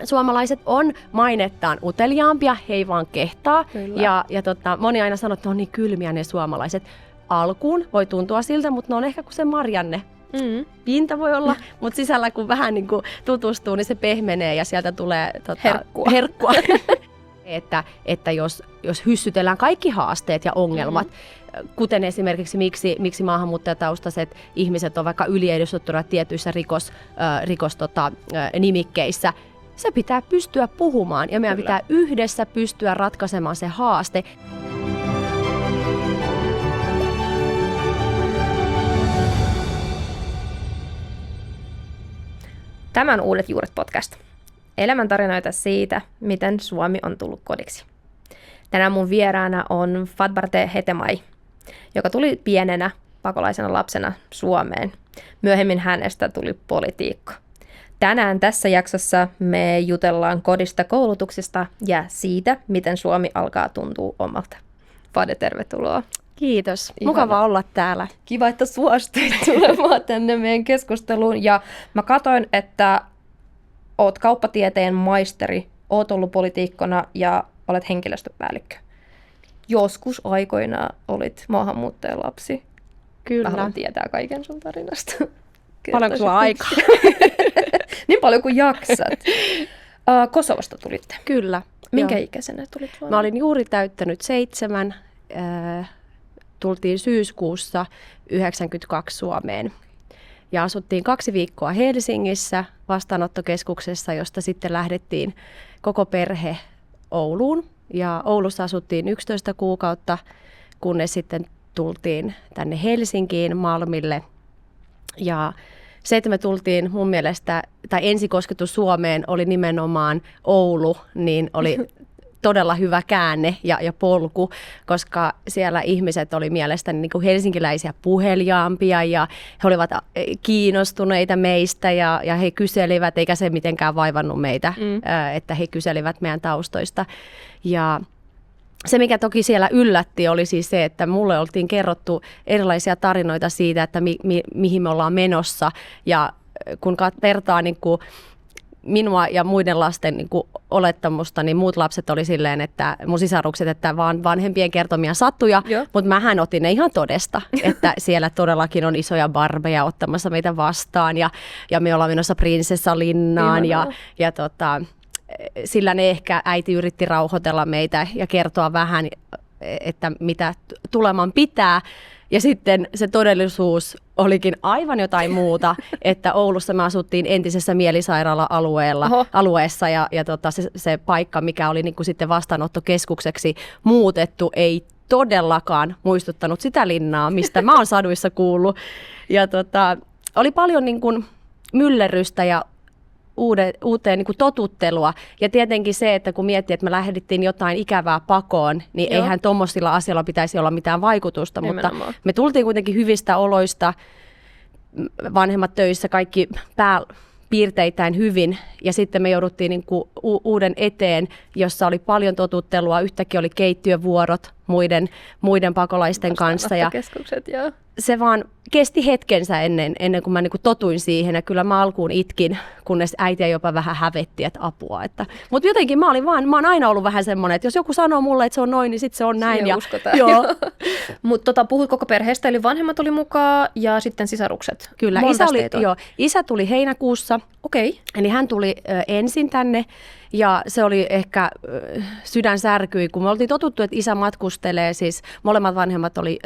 suomalaiset on mainettaan uteliaampia, he ei vaan kehtaa. Kyllä. Ja moni aina sanoo, että ne on niin kylmiä ne suomalaiset. Alkuun voi tuntua siltä, mutta ne on ehkä kuin se Marianne. Pinta voi olla, mutta sisällä kun vähän niin kuin tutustuu, niin se pehmenee ja sieltä tulee herkkua. että jos hyssytellään kaikki haasteet ja ongelmat, kuten esimerkiksi miksi maahanmuuttajataustaiset ihmiset on vaikka yliedustettuina tietyissä nimikkeissä, se pitää pystyä puhumaan ja meidän pitää yhdessä pystyä ratkaisemaan se haaste. Tämän Uudet juuret podcast. Elämäntarinoita siitä, miten Suomi on tullut kodiksi. Tänään mun vieraana on Fatbarte Hetemai, joka tuli pienenä pakolaisena lapsena Suomeen. Myöhemmin hänestä tuli poliitikko. Tänään tässä jaksossa me jutellaan kodista, koulutuksesta ja siitä, miten Suomi alkaa tuntua omalta. Fade, tervetuloa. Kiitos. Mukava olla täällä. Kiva, että suostuit tulemaan tänne meidän keskusteluun. Ja mä katsoin, että oot kauppatieteen maisteri, oot ollut politiikkona ja olet henkilöstöpäällikkö. Joskus aikoinaan olit maahanmuuttajalapsi. Kyllä. Mä haluan tietää kaiken sun tarinasta. Paljonko sulla aikaa? Niin paljon kuin jaksat. Kosovosta tulitte. Kyllä. Minkä ikäisenä tulit Suomeen? Mä olin juuri täyttänyt 7. Tultiin syyskuussa 1992 Suomeen. Ja asuttiin 2 viikkoa Helsingissä vastaanottokeskuksessa, josta sitten lähdettiin koko perhe Ouluun. Ja Oulussa asuttiin 11 kuukautta, kunnes sitten tultiin tänne Helsinkiin Malmille. Ja se, että me tultiin mun mielestä, tai ensikosketus Suomeen oli nimenomaan Oulu, niin oli todella hyvä käänne ja polku, koska siellä ihmiset oli mielestäni niin kuin helsinkiläisiä puheliaampia ja he olivat kiinnostuneita meistä ja he kyselivät, eikä se mitenkään vaivannut meitä, että he kyselivät meidän taustoista. Ja se, mikä toki siellä yllätti, oli siis se, että mulle oltiin kerrottu erilaisia tarinoita siitä, että mihin me ollaan menossa. Ja kun vertaa niin kuin minua ja muiden lasten niin kuin olettamusta, niin muut lapset oli silleen, että mun sisarukset, että vaan vanhempien kertomia sattuja, mutta mähän otin ne ihan todesta, että siellä todellakin on isoja barbeja ottamassa meitä vastaan ja me ollaan menossa prinsessalinnaan ja sillä ne ehkä äiti yritti rauhoitella meitä ja kertoa vähän, että mitä tuleman pitää. Ja sitten se todellisuus olikin aivan jotain muuta, että Oulussa me asuttiin entisessä mielisairaala-alueessa ja se paikka, mikä oli niin kuin sitten vastaanottokeskukseksi muutettu, ei todellakaan muistuttanut sitä linnaa, mistä mä oon saduissa kuullut. Ja oli paljon niin kuin myllerrystä ja uuteen niin kuin totuttelua. Ja tietenkin se, että kun miettii, että me lähdettiin jotain ikävää pakoon, niin eihän tuommoisilla asioilla pitäisi olla mitään vaikutusta. Nimenomaan. Mutta me tultiin kuitenkin hyvistä oloista, vanhemmat töissä, kaikki piirteittäin hyvin. Ja sitten me jouduttiin niin kuin uuden eteen, jossa oli paljon totuttelua. Yhtäkkiä oli keittiövuorot muiden pakolaisten kanssa. Ja se vaan kesti hetkensä ennen kuin mä niin kuin totuin siihen. Ja kyllä mä alkuun itkin, kunnes äitiä jopa vähän hävetti, että apua. Mutta jotenkin mä oon aina ollut vähän semmoinen, että jos joku sanoo mulle, että se on noin, niin sitten se on näin. Ja uskotaan. Joo. Mutta puhuit koko perheestä, eli vanhemmat oli mukaan ja sitten sisarukset. Kyllä, isä tuli heinäkuussa. Okei. Eli hän tuli ensin tänne ja se oli ehkä sydän särkyi, kun me oltiin totuttu, että isä matkustelee, siis molemmat vanhemmat oli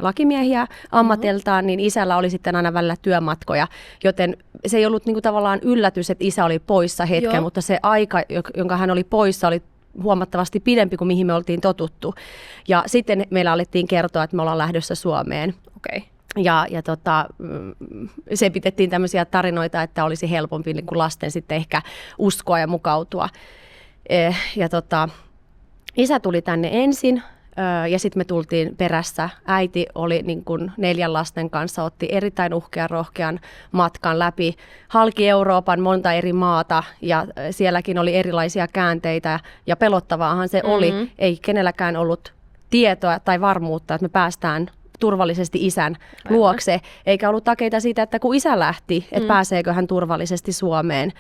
lakimiehiä ammatiltaan, niin isällä oli sitten aina välillä työmatkoja, joten se ei ollut niinku tavallaan yllätys, että isä oli poissa hetken, mutta se aika, jonka hän oli poissa, oli huomattavasti pidempi kuin mihin me oltiin totuttu. Ja sitten meillä alettiin kertoa, että me ollaan lähdössä Suomeen. Okei. Ja se pidettiin tämmöisiä tarinoita, että olisi helpompi niin kuin lasten sitten ehkä uskoa ja mukautua. Isä tuli tänne ensin ja sitten me tultiin perässä. Äiti oli niin kuin 4 lasten kanssa, otti erittäin uhkean rohkean matkan läpi halki Euroopan monta eri maata ja sielläkin oli erilaisia käänteitä ja pelottavaahan se oli. Ei kenelläkään ollut tietoa tai varmuutta, että me päästään turvallisesti isän luokse, eikä ollut takeita siitä, että kun isä lähti, että pääseekö hän turvallisesti Suomeen.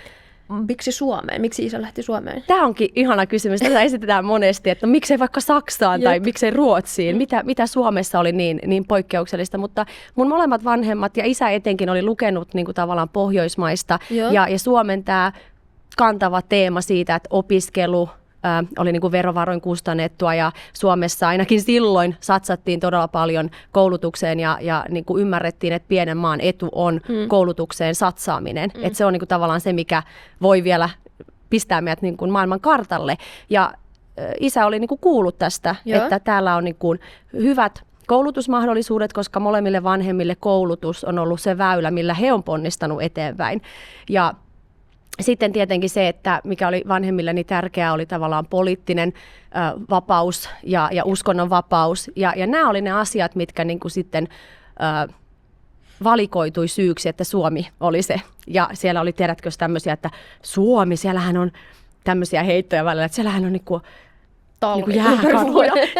miksi Suomeen? Miksi isä lähti Suomeen? Tämä onkin ihana kysymys. Tätä esitetään monesti, että no, miksei vaikka Saksaan tai miksei Ruotsiin. Mitä Suomessa oli niin poikkeuksellista. Mutta mun molemmat vanhemmat ja isä etenkin oli lukenut niin kuin tavallaan Pohjoismaista. Ja Suomen tämä kantava teema siitä, että opiskelu oli niin kuin verovaroin kustannettua ja Suomessa ainakin silloin satsattiin todella paljon koulutukseen ja niin kuin ymmärrettiin, että pienen maan etu on koulutukseen satsaaminen. Että se on niin kuin tavallaan se, mikä voi vielä pistää meidät niin kuin maailman kartalle. Ja isä oli niin kuin kuullut tästä, että täällä on niin kuin hyvät koulutusmahdollisuudet, koska molemmille vanhemmille koulutus on ollut se väylä, millä he on ponnistanut eteenpäin. Ja sitten tietenkin se, että mikä oli vanhemmilleni tärkeää, oli tavallaan poliittinen vapaus ja uskonnon vapaus. Ja nämä oli ne asiat, mitkä niin kuin sitten valikoitui syyksi, että Suomi oli se. Ja siellä oli, tiedätkö tämmöisiä, että Suomi, siellähän on tämmöisiä heittoja välillä, että siellähän on niinku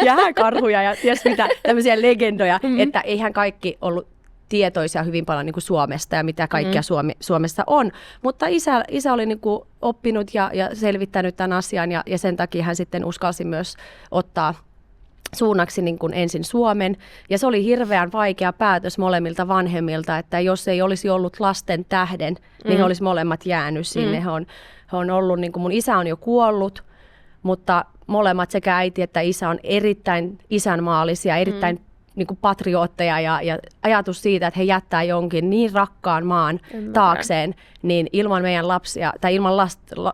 jääkarhuja ja ties mitä, tämmöisiä legendoja, että eihän kaikki ollut tietoisia hyvin paljon niin kuin Suomesta ja mitä kaikkea Suomessa on. Mutta isä oli niin kuin oppinut ja selvittänyt tämän asian ja sen takia hän sitten uskalsi myös ottaa suunnaksi niin kuin ensin Suomen. Ja se oli hirveän vaikea päätös molemmilta vanhemmilta, että jos ei olisi ollut lasten tähden, niin he olisi molemmat jäänyt sinne. He on ollut, niin kuin mun isä on jo kuollut, mutta molemmat sekä äiti että isä on erittäin isänmaallisia, erittäin niin kuin patriootteja ja ajatus siitä, että he jättää jonkin niin rakkaan maan taakseen, niin ilman meidän lapsia tai ilman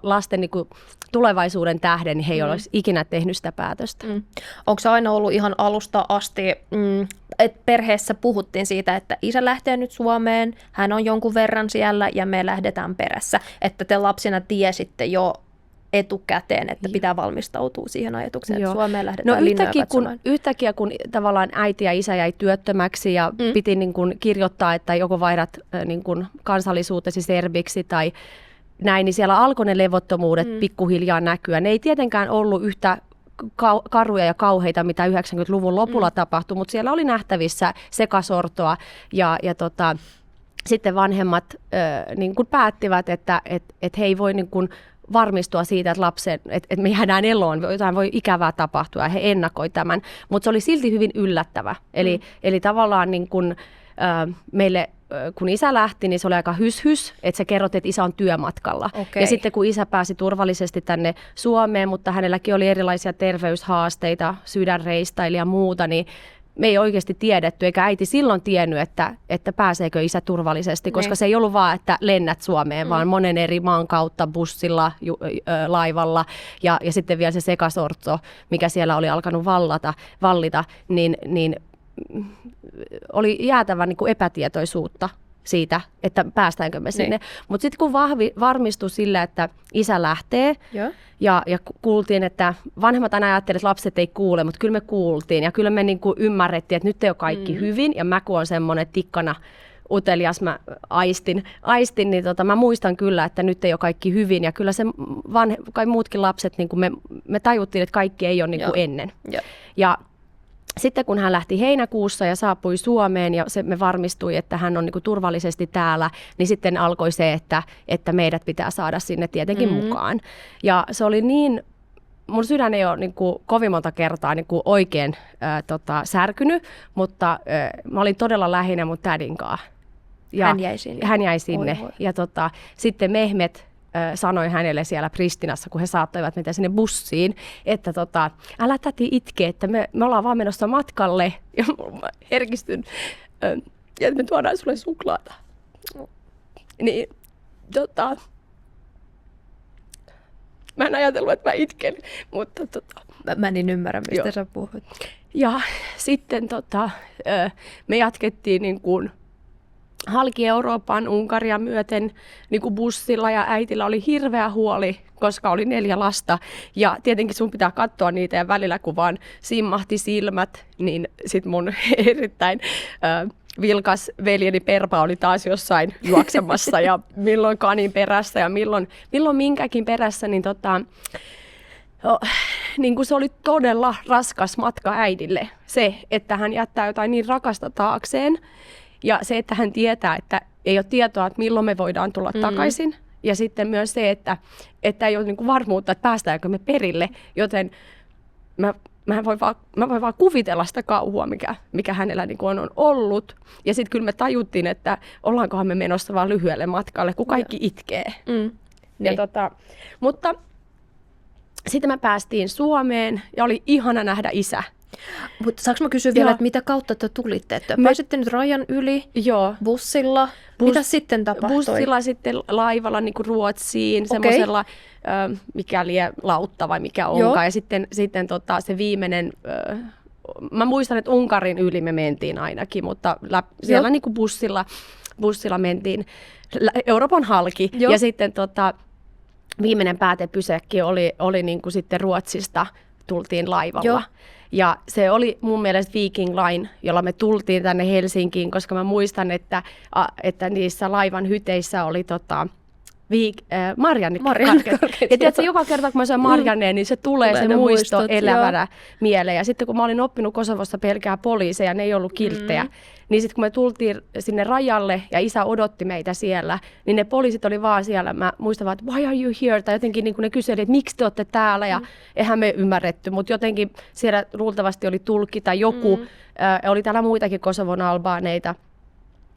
lasten niin kuin tulevaisuuden tähden, niin he ei olisi ikinä tehnyt sitä päätöstä. Onko se aina ollut ihan alusta asti, että perheessä puhuttiin siitä, että isä lähtee nyt Suomeen, hän on jonkun verran siellä ja me lähdetään perässä, että te lapsina tiesitte jo etukäteen, että pitää valmistautua siihen ajatukseen, että Suomeen lähdetään linnoja katsomaan. Yhtäkkiä kun tavallaan äiti ja isä jäi työttömäksi ja piti niin kuin kirjoittaa, että joko vaihdat niin kuin kansallisuutesi serbiksi tai näin, niin siellä alkoi ne levottomuudet pikkuhiljaa näkyä. Ne ei tietenkään ollut yhtä karuja ja kauheita, mitä 90-luvun lopulla tapahtui, mutta siellä oli nähtävissä sekasortoa ja sitten vanhemmat niin kuin päättivät, että he ei voi niin kuin varmistua siitä, että me jäädään eloon, jotain voi ikävää tapahtua ja he ennakoi tämän, mutta se oli silti hyvin yllättävä. Eli tavallaan niin kun, meille, kun isä lähti, niin se oli aika hys, että sä kerrot, että isä on työmatkalla. Okay. Ja sitten kun isä pääsi turvallisesti tänne Suomeen, mutta hänelläkin oli erilaisia terveyshaasteita, sydänreistaili ja muuta, niin me ei oikeasti tiedetty, eikä äiti silloin tiennyt, että pääseekö isä turvallisesti, koska se ei ollut vaan, että lennät Suomeen, vaan monen eri maan kautta, bussilla, laivalla ja sitten vielä se sekasorto, mikä siellä oli alkanut vallita, niin oli jäätävän niin kuin epätietoisuutta siitä, että päästäänkö me sinne. Mutta sitten kun varmistui sillä, että isä lähtee ja kuultiin, että vanhemmat aina ajattelivat, että lapset ei kuule, mutta kyllä me kuultiin ja kyllä me niin kuin ymmärrettiin, että nyt ei ole kaikki hyvin ja mä kun olen semmoinen tikkana utelias, mä aistin niin mä muistan kyllä, että nyt ei ole kaikki hyvin ja kyllä se kai muutkin lapset, niin kuin me tajuttiin, että kaikki ei ole niin kuin ennen. Ja sitten kun hän lähti heinäkuussa ja saapui Suomeen ja me varmistui, että hän on niin kuin turvallisesti täällä, niin sitten alkoi se, että meidät pitää saada sinne tietenkin mukaan. Ja se oli niin, mun sydän ei ole niin kuin kovin monta kertaa niin kuin oikein särkynyt, mutta mä olin todella lähinnä mun tädin kanssa. Hän jäi sinne. Oi. Ja sitten Mehmet sanoi hänelle siellä Pristinassa, kun he saattoivat meitä sinne bussiin, että älä täti itke, että me ollaan vaan menossa matkalle. Ja mä herkistyn, että me tuodaan sulle suklaata. Niin, mä en ajatellut, että mä itken, mutta Mä en ymmärrä, mistä sä puhut. Ja sitten me jatkettiin niin kuin halki Euroopan, Unkaria myöten niin kuin bussilla ja äitillä oli hirveä huoli, koska oli 4 lasta. Ja tietenkin sun pitää katsoa niitä ja välillä kun vaan simmahti silmät, niin sit mun erittäin vilkas veljeni Perpa oli taas jossain juoksemassa ja milloin kanin perässä ja milloin minkäkin perässä, niin niin kuin se oli todella raskas matka äidille. Se, että hän jättää jotain niin rakasta taakseen. Ja se, että hän tietää, että ei ole tietoa, että milloin me voidaan tulla takaisin. Ja sitten myös se, että ei ole niin kuin varmuutta, että päästäänkö me perille, joten mä voin vaan kuvitella sitä kauhua, mikä hänellä niin kuin on ollut. Ja sitten kyllä me tajuttiin, että ollaankohan me menossa vaan lyhyelle matkalle, kun kaikki itkee. Niin. Mutta sitten me päästiin Suomeen ja oli ihana nähdä isä. Mutta saanko mä kysyä vielä, että mitä kautta te tulitte? Että pääsitte nyt rajan yli bussilla. Mitä sitten tapahtui? Bussilla, sitten laivalla niin kuin Ruotsiin, semmoisella mikäli lautta vai mikä onkaan. Ja sitten se viimeinen, mä muistan, että Unkarin yli me mentiin ainakin, mutta siellä niin kuin bussilla mentiin Euroopan halki. Ja sitten viimeinen päätepysäkki oli niin kuin sitten Ruotsista, tultiin laivalla. Ja se oli mun mielestä Viking Line, jolla me tultiin tänne Helsinkiin, koska mä muistan, että niissä laivan hyteissä oli marjannekarkeet. Ja tiedätkö, joka kerta kun mä syön marjanneen, niin se tulee se muisto elävänä mieleen. Ja sitten kun mä olin oppinut Kosovossa pelkää poliiseja, ne ei ollut kilttejä, niin sitten kun me tultiin sinne rajalle ja isä odotti meitä siellä, niin ne poliisit oli vaan siellä. Mä muistan vaan, että why are you here? Tai jotenkin niin kuin ne kyseli, että miksi te olette täällä? Ja eihän me ymmärretty, mutta jotenkin siellä luultavasti oli tulkki tai joku. Oli täällä muitakin Kosovon albaaneita.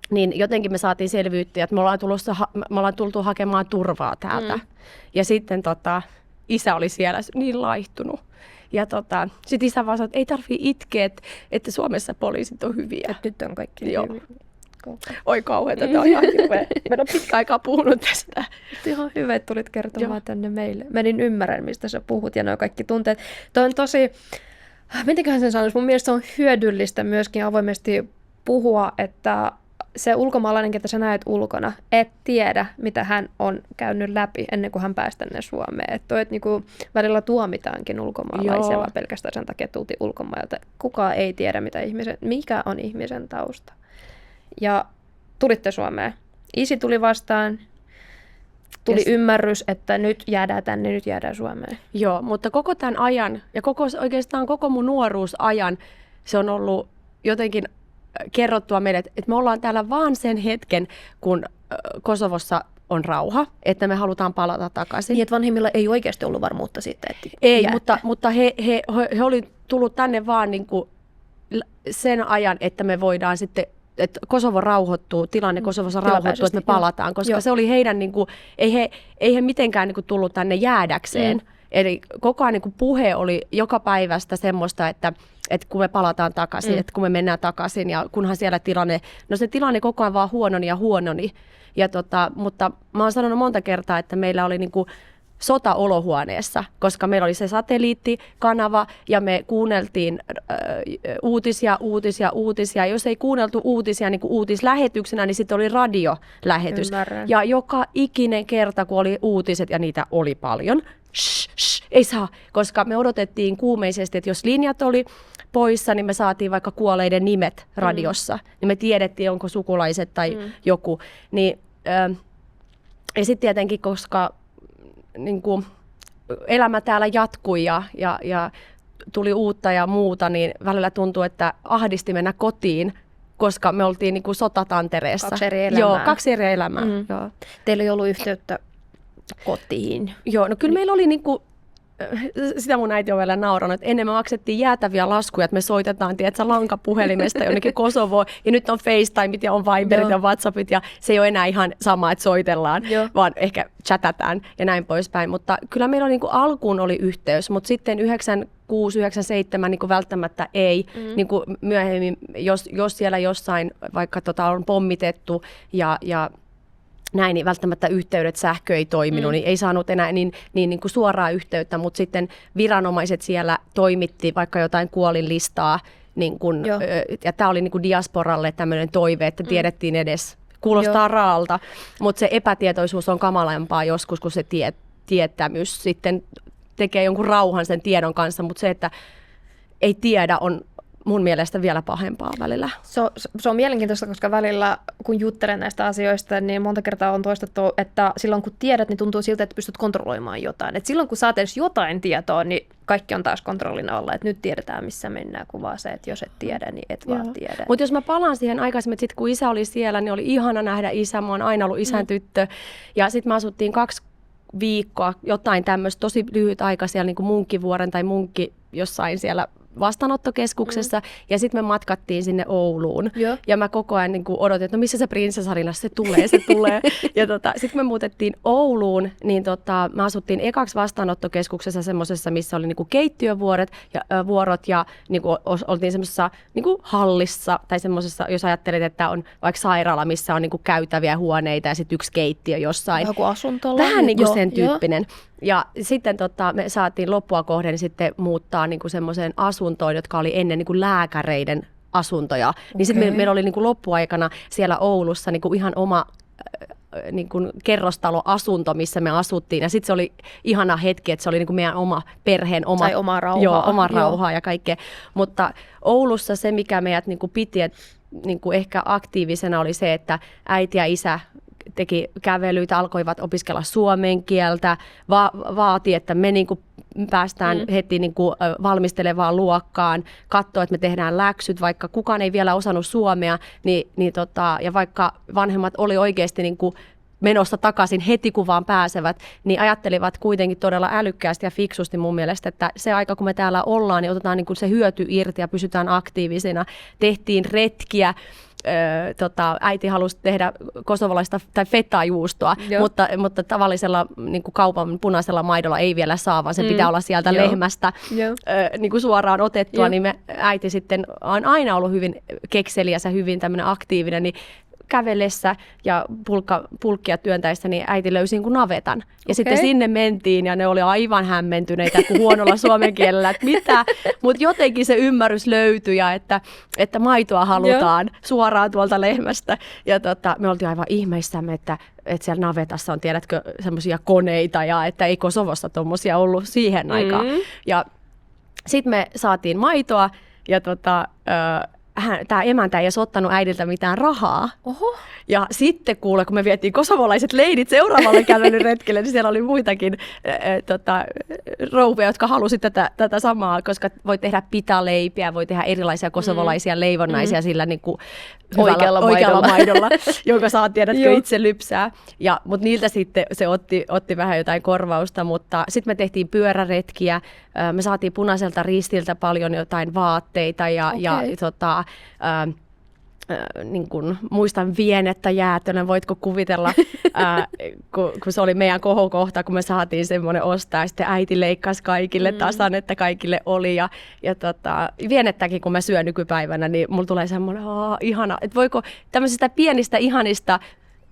Niin jotenkin me saatiin selvyyttä, että me ollaan tultu hakemaan turvaa täältä. Ja sitten isä oli siellä niin laihtunut. Ja sitten isä vaan sanoi, että ei tarvitse itkeä, että Suomessa poliisit on hyviä. Et nyt on kaikki hyviä. Oi kauheeta, tämä on ihan hirveä. Mä en pitkä aikaa puhunut tästä. Ihan hyvä, että tulit kertomaan tänne meille. Mä niin ymmärrän, mistä sä puhut ja nuo kaikki tunteet. Toi on tosi, mitenköhän sen sanoisi, mun mielestä se on hyödyllistä myöskin avoimesti puhua, että se ulkomaalainen, ketä sä näet ulkona, et tiedä, mitä hän on käynyt läpi ennen kuin hän pääsi tänne Suomeen. Että niinku välillä tuomitaankin ulkomaalaisia, vaan pelkästään sen takia tultiin ulkomailta. Kukaan ei tiedä, mikä on ihmisen tausta. Ja tulitte Suomeen. Isi tuli vastaan. Tuli ymmärrys, että nyt jäädään tänne, nyt jäädään Suomeen. Joo, mutta koko tämän ajan ja oikeastaan koko mun nuoruusajan se on ollut jotenkin kerrottua meille, että me ollaan täällä vaan sen hetken, kun Kosovossa on rauha, että me halutaan palata takaisin. Niin, että vanhemmilla ei oikeasti ollut varmuutta siitä, että ei, mutta he oli tullut tänne vaan niin kuin sen ajan, että me voidaan sitten, että Kosovo rauhoittuu, tilanne Kosovossa rauhoittuu, että me palataan, koska se oli heidän, niin kuin, ei he mitenkään niin kuin tullut tänne jäädäkseen. Eli koko ajan niin kuin puhe oli joka päivästä semmoista, että kun me palataan takaisin, että kun me mennään takaisin ja kunhan siellä se tilanne koko ajan vaan huononi ja huononi. Ja mutta mä oon sanonut monta kertaa, että meillä oli niin kuin sota olohuoneessa, koska meillä oli se satelliittikanava ja me kuunneltiin uutisia. Jos ei kuunneltu uutisia niin kuin uutislähetyksenä, niin sitten oli radiolähetys. Ymmärrän. Ja joka ikinen kerta, kun oli uutiset, ja niitä oli paljon, ei saa, koska me odotettiin kuumeisesti, että jos linjat oli poissa, niin me saatiin vaikka kuolleiden nimet radiossa. Niin me tiedettiin, onko sukulaiset tai joku. Niin, ja sitten tietenkin, koska niin kuin, elämä täällä jatkui ja tuli uutta ja muuta, niin välillä tuntui, että ahdisti mennä kotiin, koska me oltiin niin kuin sotatantereessa. 2 eri elämää. Joo, 2 eri elämää. Joo. Teillä ei ollut yhteyttä kotiin. Joo, no kyllä meillä oli niinku, sitä mun äiti on vielä nauranut, että ennen me maksettiin jäätäviä laskuja, että me soitetaan, tiedätkö, lankapuhelimesta jonnekin Kosovoon, ja nyt on FaceTimeit ja on Viberit ja WhatsAppit, ja se ei ole enää ihan sama, että soitellaan, vaan ehkä chatataan ja näin poispäin. Mutta kyllä meillä niinku alkuun oli yhteys, mutta sitten 96, 97 niinku välttämättä ei. Niinku myöhemmin, jos siellä jossain vaikka on pommitettu ja näin, niin välttämättä yhteydet, sähkö ei toiminut, niin ei saanut enää niin kuin suoraa yhteyttä, mutta sitten viranomaiset siellä toimitti vaikka jotain kuolinlistaa, niin kuin, ja tämä oli niin kuin diasporalle tämmöinen toive, että tiedettiin edes, kuulostaa raalta, mutta se epätietoisuus on kamalampaa joskus, kun se tietämys sitten tekee jonkun rauhan sen tiedon kanssa, mutta se, että ei tiedä, on mun mielestä vielä pahempaa välillä. Se on mielenkiintoista, koska välillä, kun juttelen näistä asioista, niin monta kertaa on toistettu, että silloin kun tiedät, niin tuntuu siltä, että pystyt kontrolloimaan jotain. Et silloin kun saat edes jotain tietoa, niin kaikki on taas kontrollin alla, että nyt tiedetään, missä mennään, kun vaan se, että jos et tiedä, niin et vaan tiedä. Mutta jos mä palaan siihen aikaisemmin, että sit kun isä oli siellä, niin oli ihana nähdä isä. Mä oon aina ollut isän tyttö. Ja sitten me asuttiin 2 viikkoa, jotain tämmöistä tosi lyhyt aika siellä niin kuin Munkkivuoren tai Munkki jossain siellä vastaanottokeskuksessa, ja sitten me matkattiin sinne Ouluun. Joo. Ja mä koko ajan niin kuin odotin, että no missä se prinsessarina, se tulee. Ja sitten me muutettiin Ouluun, niin me asuttiin ekaksi vastaanottokeskuksessa semmoisessa, missä oli niin kuin keittiövuorot ja niin kuin oltiin semmoisessa niin kuin hallissa, tai semmoisessa, jos ajattelet, että on vaikka sairaala, missä on niin kuin käytäviä huoneita ja sitten yksi keittiö jossain. Joku asunto. Vähän niin kuin sen tyyppinen. Ja sitten me saatiin loppua kohden sitten muuttaa niin kuin semmoiseen asuntoon, jotka oli ennen niin kuin lääkäreiden asuntoja. Okay. Niin sitten meillä oli niin kuin loppuaikana siellä Oulussa niin kuin ihan oma niin kuin kerrostaloasunto, missä me asuttiin. Ja sitten se oli ihana hetki, että se oli niin kuin meidän oma perheen oma rauhaa. Joo, oma rauhaa ja kaikkea. Mutta Oulussa se, mikä meidät niin kuin piti niin kuin ehkä aktiivisena, oli se, että äiti ja isä teki kävelyitä, alkoivat opiskella suomen kieltä, vaati, että me niin kuin päästään heti niin kuin valmistelevaan luokkaan, katsoo, että me tehdään läksyt, vaikka kukaan ei vielä osannut suomea, ja vaikka vanhemmat oli oikeasti niin kuin menossa takaisin heti, kun vaan pääsevät, niin ajattelivat kuitenkin todella älykkäästi ja fiksusti mun mielestä, että se aika, kun me täällä ollaan, niin otetaan niin kuin se hyöty irti ja pysytään aktiivisina. Tehtiin retkiä. Äiti halusi tehdä kosovalaista tai fetajuustoa, mutta tavallisella niin kuin kaupan punaisella maidolla ei vielä saa, vaan se pitää olla sieltä lehmästä niin kuin suoraan otettua. Niin äiti sitten on aina ollut hyvin kekseliäs ja hyvin tämmöinen aktiivinen, niin kävellessä ja pulkkia työntäessä, niin äiti löysi niin kuin navetan. Ja sitten sinne mentiin ja ne oli aivan hämmentyneitä kuin huonolla suomen kielellä, että mitä. Mutta jotenkin se ymmärrys löytyi ja että maitoa halutaan suoraan tuolta lehmästä. Ja me oltiin aivan ihmeissämme, että siellä navetassa on, tiedätkö, semmoisia koneita ja että ei Kosovossa tuommoisia ollut siihen aikaan. Ja sitten me saatiin maitoa ja tämä emäntä ei edes ottanut äidiltä mitään rahaa. Oho. Ja sitten kuule, kun me vietiin kosovolaiset leidit seuraavalle kävelyretkelle, niin siellä oli muitakin rouvia, jotka halusivat tätä samaa, koska voi tehdä pitaleipiä, voi tehdä erilaisia kosovolaisia leivonnaisia sillä niin kuin oikealla maidolla, jonka saa tiedätkö itse lypsää. Mutta niiltä sitten se otti vähän jotain korvausta, mutta sitten me tehtiin pyöräretkiä, me saatiin Punaiselta Ristiltä paljon jotain vaatteita niin kun, muistan Vienettä Jäätönä, voitko kuvitella, kun se oli meidän kohokohta, kun me saatiin semmoinen ostaa, ja sitten äiti leikkasi kaikille tasan, että kaikille oli, ja Vienettäkin, kun mä syön nykypäivänä, niin mulla tulee semmoinen, ihana, että voiko tämmöisistä pienistä, ihanista,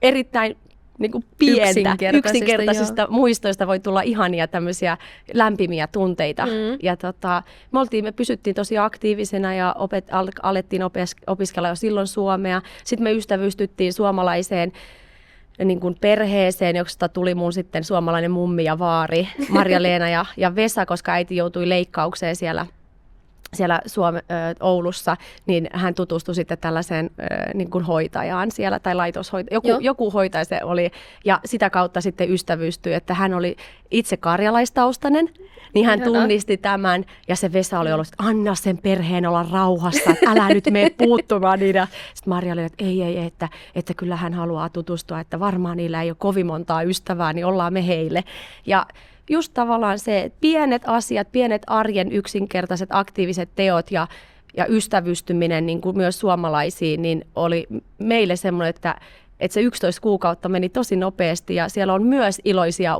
erittäin niin kuin yksinkertaisista muistoista voi tulla ihania tämmöisiä lämpimiä tunteita. Ja me pysyttiin tosi aktiivisena ja alettiin opiskella jo silloin suomea. Sitten me ystävystyttiin suomalaiseen niin kuin perheeseen, josta tuli mun sitten suomalainen mummi ja vaari, Marja-Leena ja Vesa, koska äiti joutui leikkaukseen siellä Oulussa, niin hän tutustui sitten tällaiseen niin kuin hoitajaan siellä, tai laitoshoitaja. Joku hoitaja se oli, ja sitä kautta sitten ystävystyi, että hän oli itse karjalaistaustainen, niin hän tunnisti tämän, ja se Vesa oli ollut, että anna sen perheen olla rauhassa, että älä nyt mene puuttumaan niin. Sitten Marja oli, että ei, että kyllä hän haluaa tutustua, että varmaan niillä ei ole kovin montaa ystävää, niin ollaan me heille. Ja just tavallaan se pienet asiat, pienet arjen yksinkertaiset aktiiviset teot ja ystävystyminen niin kuin myös suomalaisiin, niin oli meille semmoinen, että se 11 kuukautta meni tosi nopeasti ja siellä on myös iloisia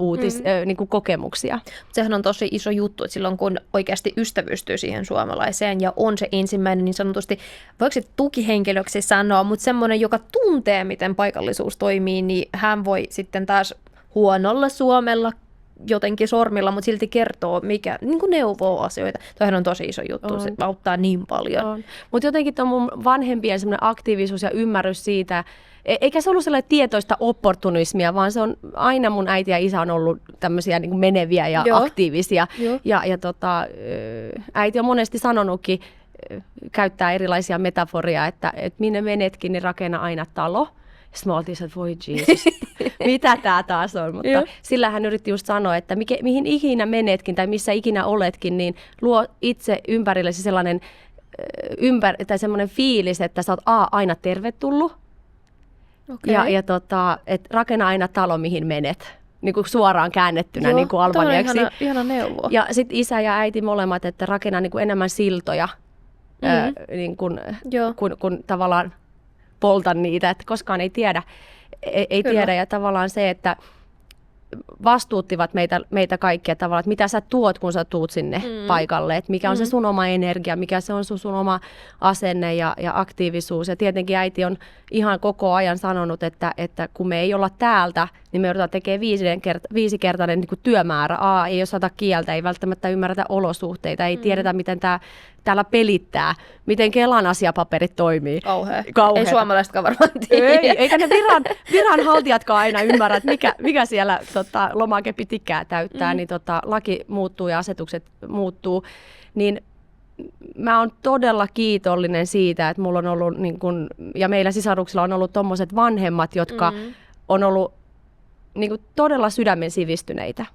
niin kuin kokemuksia. Sehän on tosi iso juttu, että silloin kun oikeasti ystävystyy siihen suomalaiseen ja on se ensimmäinen niin sanotusti, voiko se tukihenkilöksi sanoa, mutta semmoinen, joka tuntee, miten paikallisuus toimii, niin hän voi sitten taas huonolla suomella jotenkin sormilla, mutta silti kertoo, mikä niin kuin neuvoo asioita. Toihan on tosi iso juttu, se auttaa niin paljon. Mutta jotenkin tuon mun vanhempien semmoinen aktiivisuus ja ymmärrys siitä, eikä se ollut sellainen tietoista opportunismia, vaan se on aina mun äiti ja isä on ollut tämmöisiä niin kuin meneviä ja aktiivisia. Ja äiti on monesti sanonutkin, käyttää erilaisia metaforia, että minne menetkin, niin rakenna aina talo. Small T, että voi Jesus, mitä tämä taas on. Mutta sillä hän yritti just sanoa, että mihin ikinä menetkin tai missä ikinä oletkin, niin luo itse ympärillesi sellainen tai semmoinen fiilis, että sä oot aina tervetullut. Okay. Ja että rakenna aina talo, mihin menet. Niin kuin suoraan käännettynä niin kuin albaniaksi. Ihana neuvo. Ja sitten isä ja äiti molemmat, että rakenna niin kuin enemmän siltoja, niin kun tavallaan poltan niitä, että koskaan ei tiedä. Ei tiedä, ja tavallaan se, että vastuuttivat meitä kaikkia tavallaan, että mitä sä tuot, kun sä tuut sinne paikalle, että mikä on se sun oma energia, mikä se on sun oma asenne ja aktiivisuus. Ja tietenkin äiti on ihan koko ajan sanonut, että kun me ei olla täältä, niin me joudutaan tekemään viisikertainen niin kuin työmäärä. Ei osata kieltä, ei välttämättä ymmärretä olosuhteita, ei tiedetä, miten täällä pelittää, miten Kelan asiapaperit toimii. Kauheeta. Ei suomalaisetkaan varmaan tiedä. Eikä ne viranhaltijatkaan aina ymmärrä, että mikä siellä lomake pitikään täyttää, niin laki muuttuu ja asetukset muuttuu. Niin mä oon todella kiitollinen siitä, että mulla on ollut, niin kun, ja meillä sisaruksilla on ollut tommoset vanhemmat, jotka on ollut niin kun todella sydämen sivistyneitä.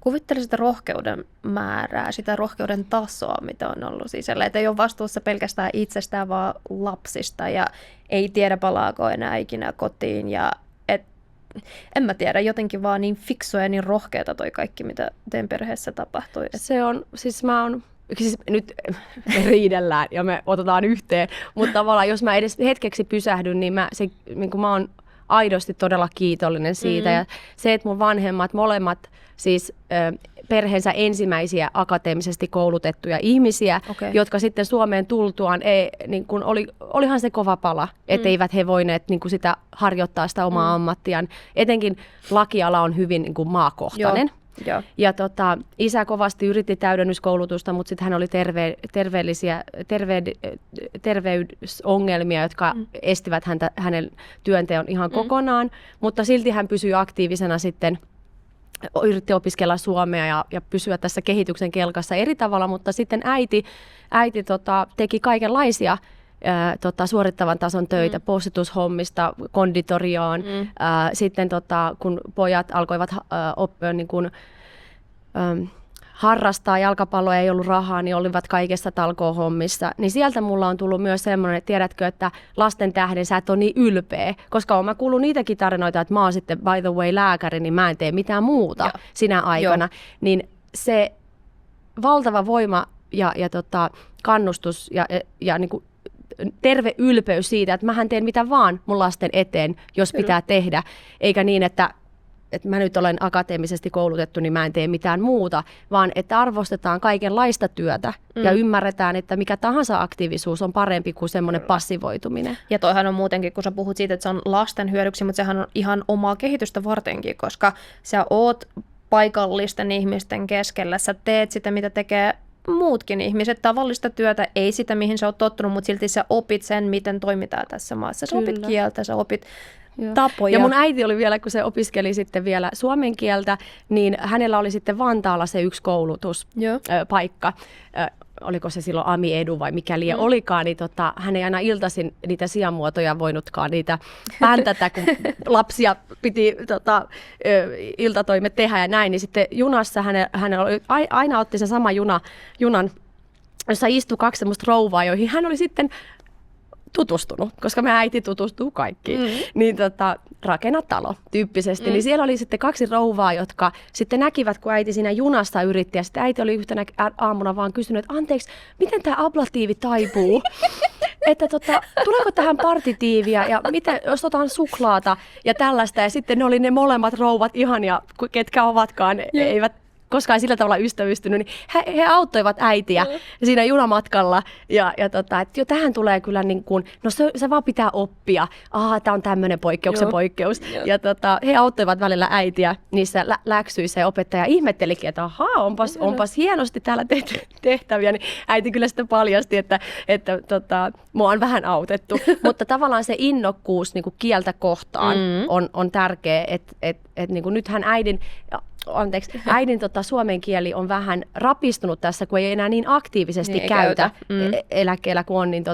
Kuvittele sitä rohkeuden määrää, sitä rohkeuden tasoa, mitä on ollut sisällä. Että ei ole vastuussa pelkästään itsestään, vaan lapsista ja ei tiedä palaako enää ikinä kotiin. Ja en mä tiedä, jotenkin vaan niin fiksua ja niin rohkeata toi kaikki, mitä teidän perheessä tapahtui. Se on, siis nyt me riidellään ja me otetaan yhteen, mutta tavallaan jos mä edes hetkeksi pysähdyn, niin mä oon aidosti todella kiitollinen siitä. Ja se, että mun vanhemmat molemmat, siis perheensä ensimmäisiä akateemisesti koulutettuja ihmisiä, jotka sitten Suomeen tultuaan, olihan se kova pala, etteivät he voineet niin kuin sitä harjoittaa sitä omaa ammattiaan. Etenkin lakiala on hyvin niin kuin maakohtainen. Joo. Ja isä kovasti yritti täydennyskoulutusta, mutta sitten hän oli terveysongelmia, jotka estivät hänen työnteon ihan kokonaan, mutta silti hän pysyi aktiivisena sitten, yritti opiskella suomea ja pysyä tässä kehityksen kelkassa eri tavalla, mutta sitten äiti teki kaikenlaisia suorittavan tason töitä, postitushommista, konditoriaan. Sitten kun pojat alkoivat harrastaa jalkapalloa, ei ollut rahaa, niin olivat kaikessa talkoohommissa. Niin sieltä mulla on tullut myös semmoinen, että tiedätkö, että lasten tähden sä et ole niin ylpeä. Koska mä kuullut niitäkin tarinoita, että mä oon sitten by the way lääkäri, niin mä en tee mitään muuta sinä aikana. Niin se valtava voima ja kannustus ja niin kuin terve ylpeys siitä, että mähän teen mitä vaan mun lasten eteen, jos pitää tehdä. Eikä niin, että mä nyt olen akateemisesti koulutettu, niin mä en tee mitään muuta, vaan että arvostetaan kaikenlaista työtä ja ymmärretään, että mikä tahansa aktiivisuus on parempi kuin semmoinen passivoituminen. Ja toihan on muutenkin, kun sä puhut siitä, että se on lasten hyödyksi, mutta sehän on ihan omaa kehitystä vartenkin, koska sä oot paikallisten ihmisten keskellä, sä teet sitä, mitä tekee muutkin ihmiset, tavallista työtä, ei sitä, mihin sä oot tottunut, mutta silti sä opit sen, miten toimitaan tässä maassa. Sä opit kieltä, sä opit tapoja. Ja mun äiti oli vielä, kun se opiskeli sitten vielä suomen kieltä, niin hänellä oli sitten Vantaalla se yksi koulutuspaikka. Oliko se silloin Ami Edu vai mikä liian olikaan, niin hän ei aina iltaisin niitä sijamuotoja voinutkaan niitä päntätä, kun lapsia piti iltatoimet tehdä ja näin, niin sitten junassa hän oli, aina otti sen sama junan, jossa istui kaksi semmoista rouvaa, joihin hän oli sitten tutustunut, koska me äiti tutustuu kaikkiin, niin rakenna talo tyyppisesti. Niin siellä oli sitten kaksi rouvaa, jotka sitten näkivät, kun äiti siinä junassa yritti, ja sitten äiti oli yhtenä aamuna vaan kysynyt, että anteeksi, miten tämä ablatiivi taipuu? Että tuleeko tähän partitiiviä ja miten, jos otan suklaata ja tällaista, ja sitten ne oli ne molemmat rouvat ihania, ketkä ovatkaan, eivät koskaan sillä tavalla ystävystynyt, niin he auttoivat äitiä siinä junamatkalla. Ja että jo tähän tulee kyllä niin kuin, no se vaan pitää oppia. Tämä on tämmöinen poikkeuksen poikkeus. Ja he auttoivat välillä äitiä niissä läksyissä ja opettaja ihmettelikin, että onpas hienosti täällä tehtäviä. Niin äiti kyllä sitten paljasti, että mua on vähän autettu. Mutta tavallaan se innokkuus niin kuin kieltä kohtaan on tärkeä, että niin kuin nythän äidin suomen kieli on vähän rapistunut tässä, kun ei enää niin aktiivisesti käytä eläkkeellä kuin on, niin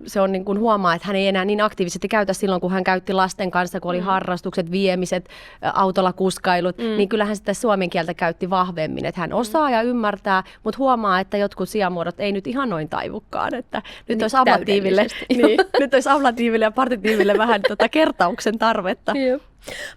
se on niin kuin huomaa, että hän ei enää niin aktiivisesti käytä silloin, kun hän käytti lasten kanssa, kun oli harrastukset, viemiset, autolla kuskailut, niin kyllähän sitä suomen kieltä käytti vahvemmin, että hän osaa ja ymmärtää, mutta huomaa, että jotkut sijamuodot ei nyt ihan noin taivukaan, että nyt olisi nyt olisi ablatiiville ja partitiiville vähän kertauksen tarvetta.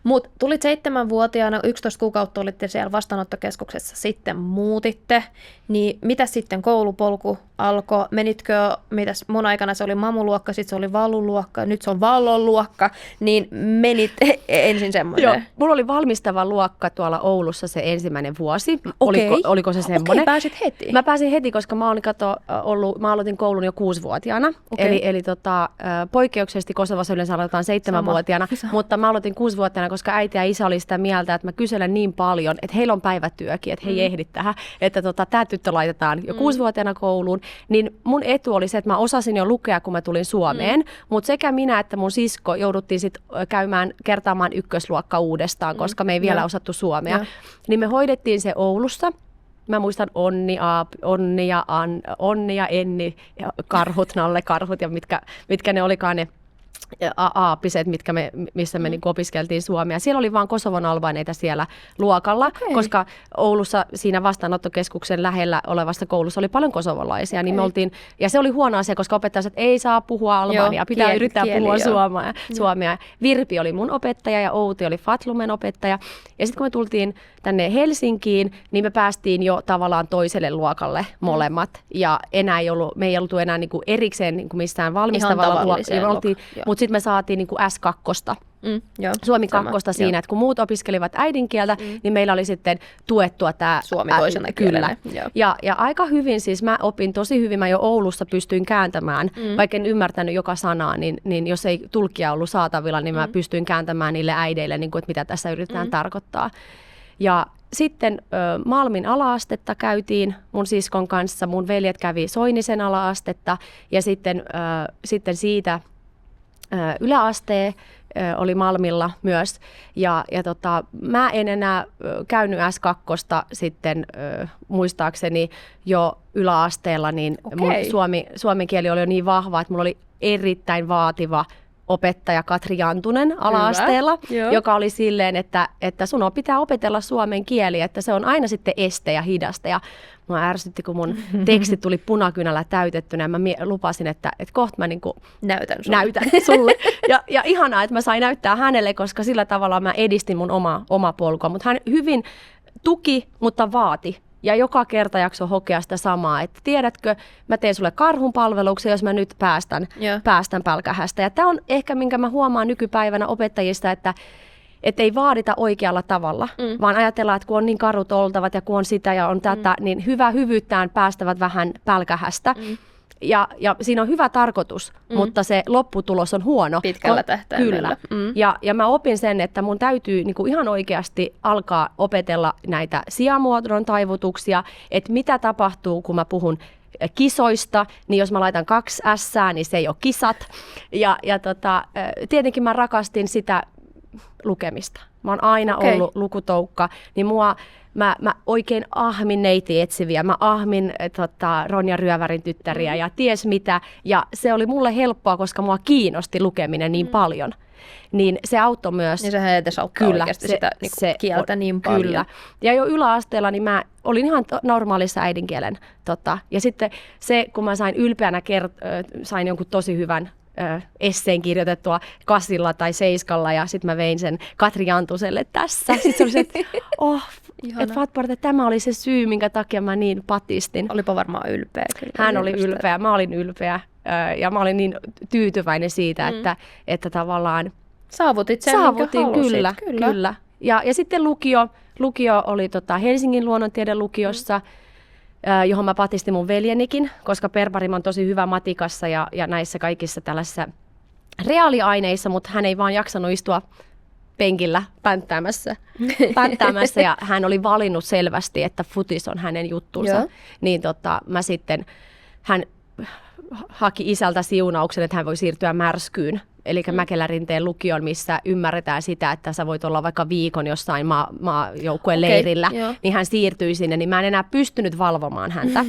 Mutta tulit 7-vuotiaana, 11 kuukautta olitte siellä vastaanottokeskuksessa, sitten muutitte, niin mitä sitten koulupolku alkoi? Menitkö, mitäs mun aikana se oli mamuluokka, sitten se oli valluluokka, nyt se on vallonluokka, niin menit ensin semmoinen? Joo, mulla oli valmistava luokka tuolla Oulussa se ensimmäinen vuosi. Oliko se semmoinen? Okei, pääsit heti? Mä pääsin heti, koska mä aloitin koulun jo 6-vuotiaana, eli poikkeuksellisesti Kosovassa yleensä aloitetaan 7-vuotiaana, mutta mä aloitin 6-vuotiaana, koska äiti ja isä oli sitä mieltä, että mä kyselen niin paljon, että heillä on päivätyökin, että he ei ehdi tähän, että tämä tyttö laitetaan jo 6-vuotiaana kouluun, niin mun etu oli se, että mä osasin jo lukea, kun mä tulin Suomeen, mutta sekä minä että mun sisko jouduttiin sitten kertaamaan ykkösluokka uudestaan, koska me ei vielä osattu suomea, niin me hoidettiin se Oulussa. Mä muistan Onni ja Enni, ja Nalle karhut ja mitkä ne olikaan ne aapiset, missä me opiskeltiin suomea. Siellä oli vaan Kosovon albaaneita siellä luokalla, koska Oulussa siinä vastaanottokeskuksen lähellä olevassa koulussa oli paljon kosovolaisia. Niin me oltiin, ja se oli huono asia, koska opettajat että ei saa puhua albaania, pitää yrittää puhua suomea. Virpi oli mun opettaja ja Outi oli Fatlumen opettaja. Ja sitten kun me tultiin tänne Helsinkiin, niin me päästiin jo tavallaan toiselle luokalle molemmat. Ja me ei oltu enää niinku erikseen niinku missään valmistavalla luokalla. Mutta sitten me saatiin niinku S2. Suomi 2 siinä, että kun muut opiskelivat äidinkieltä, niin meillä oli sitten tuettua tämä suomi toisena kielenä. Ja aika hyvin siis mä opin tosi hyvin, mä jo Oulussa pystyin kääntämään, vaikka en ymmärtänyt joka sanaa, niin jos ei tulkkia ollut saatavilla, niin mä pystyin kääntämään niille äideille, niin kuin, että mitä tässä yritetään tarkoittaa. Ja sitten Malmin ala-astetta käytiin mun siskon kanssa, mun veljet kävi Soinisen ala-astetta ja sitten siitä yläastee oli Malmilla myös. Ja mä en enää käynyt S2 sitten muistaakseni jo yläasteella, niin mun suomen kieli oli jo niin vahva, että mulla oli erittäin vaativa opettaja Katri Jantunen ala-asteella, joka oli silleen, että sun pitää opetella suomen kieli, että se on aina sitten este ja hidasta. Ja mua ärsytti, kun mun teksti tuli punakynällä täytettynä ja mä lupasin, että kohta mä niinku näytän sulle. Ja ihanaa, että mä sain näyttää hänelle, koska sillä tavalla mä edistin mun oma polkua. Mutta hän hyvin tuki, mutta vaati. Ja joka kerta jakso hokea sitä samaa, että tiedätkö, mä teen sulle karhun palveluksen, jos mä nyt päästän pälkähästä. Ja tämä on ehkä, minkä mä huomaan nykypäivänä opettajista, että ei vaadita oikealla tavalla, vaan ajatellaan, että kun on niin karut oltavat ja kun on sitä ja on tätä, niin hyvyyttään päästävät vähän pälkähästä. Ja siinä on hyvä tarkoitus, mutta se lopputulos on huono. Pitkällä tähtäimellä. Kyllä. Ja mä opin sen, että mun täytyy niinku ihan oikeasti alkaa opetella näitä sijamuodon taivutuksia, että mitä tapahtuu, kun mä puhun kisoista, niin jos mä laitan 2 ässää, niin se ei ole kisat. Ja tietenkin mä rakastin sitä lukemista. Mä oon aina ollut lukutoukka, niin mä oikein ahmin neiti etsiviä. Mä ahmin Ronja Ryövärin tyttäriä ja ties mitä. Ja se oli mulle helppoa, koska mua kiinnosti lukeminen niin paljon. Niin se auttoi myös. Niin sehän edesauttaa oikeasti sitä kieltä niin paljon. Kyllä. Ja jo yläasteella niin mä olin ihan normaalissa äidinkielen. Ja sitten se, kun mä sain ylpeänä sain jonkun tosi hyvän esseen kirjoitettua 8 tai 7 ja sitten mä vein sen Katri Jantuselle tässä. Sitten se oli se, että Fatbarte, tämä oli se syy, minkä takia mä niin patistin. Olipa varmaan ylpeä. Kyllä. Hän oli ylpeä, mä olin ylpeä ja mä olin niin tyytyväinen siitä, että tavallaan saavutin minkä halusit. Kyllä. Ja sitten lukio oli Helsingin luonnontiedelukiossa, johon mä patistin mun veljenikin, koska Perbarim on tosi hyvä matikassa ja näissä kaikissa tällaisissa reaaliaineissa, mutta hän ei vaan jaksanut istua penkillä pänttäämässä ja hän oli valinnut selvästi, että futis on hänen juttunsa. Niin mä sitten, hän haki isältä siunauksen, että hän voi siirtyä Märskyyn eli Mäkelärinteen lukion, missä ymmärretään sitä, että sä voit olla vaikka viikon jossain maajoukkueen leirillä, niin hän siirtyi sinne, niin mä en enää pystynyt valvomaan häntä.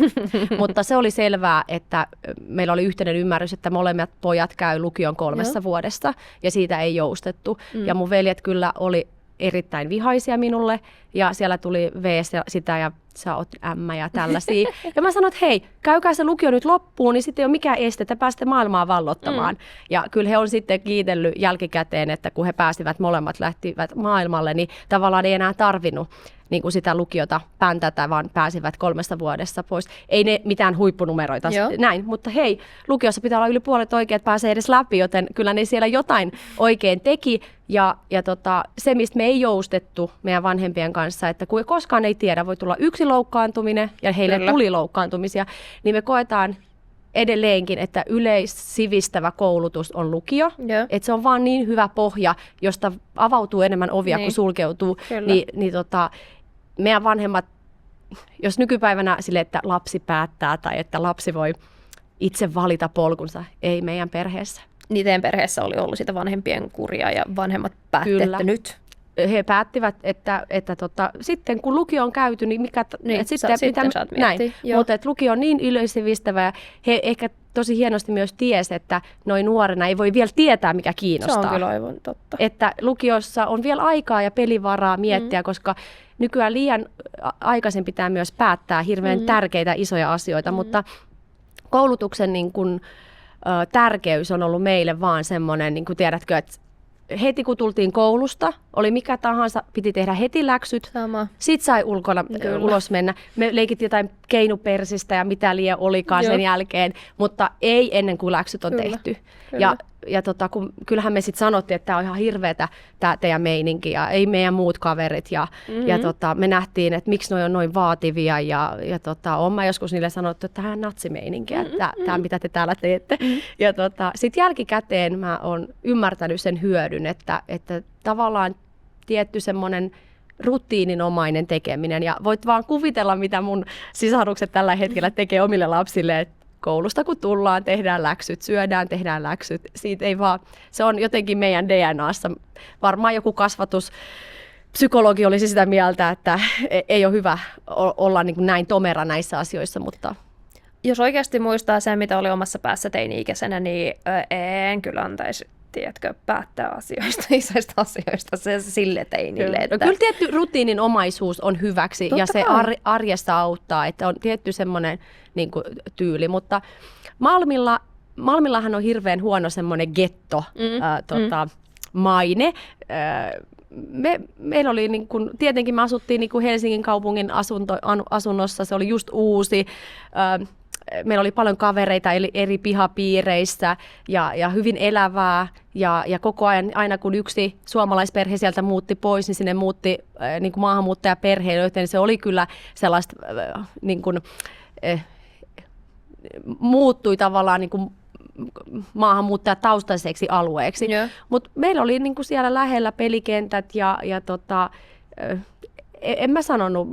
Mutta se oli selvää, että meillä oli yhteinen ymmärrys, että molemmat pojat käy lukion 3 vuodessa, ja siitä ei joustettu. Ja mun veljet kyllä oli erittäin vihaisia minulle, ja siellä tuli sitä ja sä oot ämmä ja tällaisia. Ja mä sanoin, että hei, käykää se lukio nyt loppuun, niin sitten ei ole mikään este, että pääsette maailmaa vallottamaan. Ja kyllä he on sitten kiitellyt jälkikäteen, että kun he molemmat lähtivät maailmalle, niin tavallaan ei enää tarvinnut niin kuin sitä lukiota päntätä, vaan pääsivät 3 vuodessa pois. Ei ne mitään huippunumeroita, näin, mutta hei, lukiossa pitää olla yli puolet oikein, että pääsee edes läpi, joten kyllä ne siellä jotain oikein teki. Ja se, mistä me ei joustettu meidän vanhempien kanssa, että kun koskaan ei tiedä, voi tulla yksi loukkaantuminen, ja heille tuli loukkaantumisia, niin me koetaan edelleenkin, että yleissivistävä koulutus on lukio. Että se on vaan niin hyvä pohja, josta avautuu enemmän ovia kuin sulkeutuu. Meidän vanhemmat, jos nykypäivänä sille, että lapsi päättää tai että lapsi voi itse valita polkunsa, ei meidän perheessä. Niin teidän perheessä oli ollut sitä vanhempien kuria ja vanhemmat päättivät, että nyt? He päättivät, että sitten kun lukio on käyty, niin sitten saat miettiä. Mutta lukio on niin yleissivistävä ja he ehkä tosi hienosti myös tiesi, että noin nuorena ei voi vielä tietää, mikä kiinnostaa. Se on kyllä aivan totta. Että lukiossa on vielä aikaa ja pelivaraa miettiä, koska nykyään liian aikaisin pitää myös päättää hirveän tärkeitä isoja asioita, mutta koulutuksen niin kun, tärkeys on ollut meille vaan semmoinen, niin kuin tiedätkö, että heti kun tultiin koulusta, oli mikä tahansa, piti tehdä heti läksyt. Sama. Sitten sai ulos mennä. Me leikittiin jotain keinupersistä ja mitä liian olikaan sen jälkeen, mutta ei ennen kuin läksyt on tehty. Kyllä. Kyllähän me sitten sanottiin, että tämä on ihan hirveätä tämä teidän meininki ja ei meidän muut kaverit. Ja me nähtiin, että miksi noi on noin vaativia ja olen mä joskus niille sanottu, että tämä on natsimeininkiä, että tämä mitä te täällä teette. Ja sitten jälkikäteen mä oon ymmärtänyt sen hyödyn, että tavallaan tietty semmoinen rutiininomainen tekeminen. Ja voit vaan kuvitella, mitä mun sisarukset tällä hetkellä tekee omille lapsille, koulusta kun tullaan, tehdään läksyt, syödään, tehdään läksyt. Siitä ei vaan, se on jotenkin meidän DNAssa. Varmaan joku kasvatuspsykologi olisi sitä mieltä, että ei ole hyvä olla niin kuin näin tomera näissä asioissa, mutta jos oikeasti muistaa sen, mitä oli omassa päässä teini-ikäisenä, niin en kyllä antaisi, tiedätkö, päättää asioista, isoista asioista sille teinille. Kyllä. Kyllä tietty rutiininomaisuus on hyväksi ja se arjessa auttaa, että on tietty semmoinen niin kuin tyyli, mutta Malmillahan on hirveän huono semmoinen maine. Meillä oli, niin kuin, tietenkin me asuttiin niin kuin Helsingin kaupungin asunnossa, se oli just uusi. Meillä oli paljon kavereita eri pihapiireissä ja hyvin elävää ja koko ajan, aina kun yksi suomalaisperhe sieltä muutti pois, niin sinne muutti niin kuin maahanmuuttajaperhe, joten se oli kyllä sellaista, niin kuin, muuttui tavallaan niin kuin maahanmuuttajataustaiseksi alueeksi. Mutta meillä oli niin kuin siellä lähellä pelikentät ja en mä sanonut,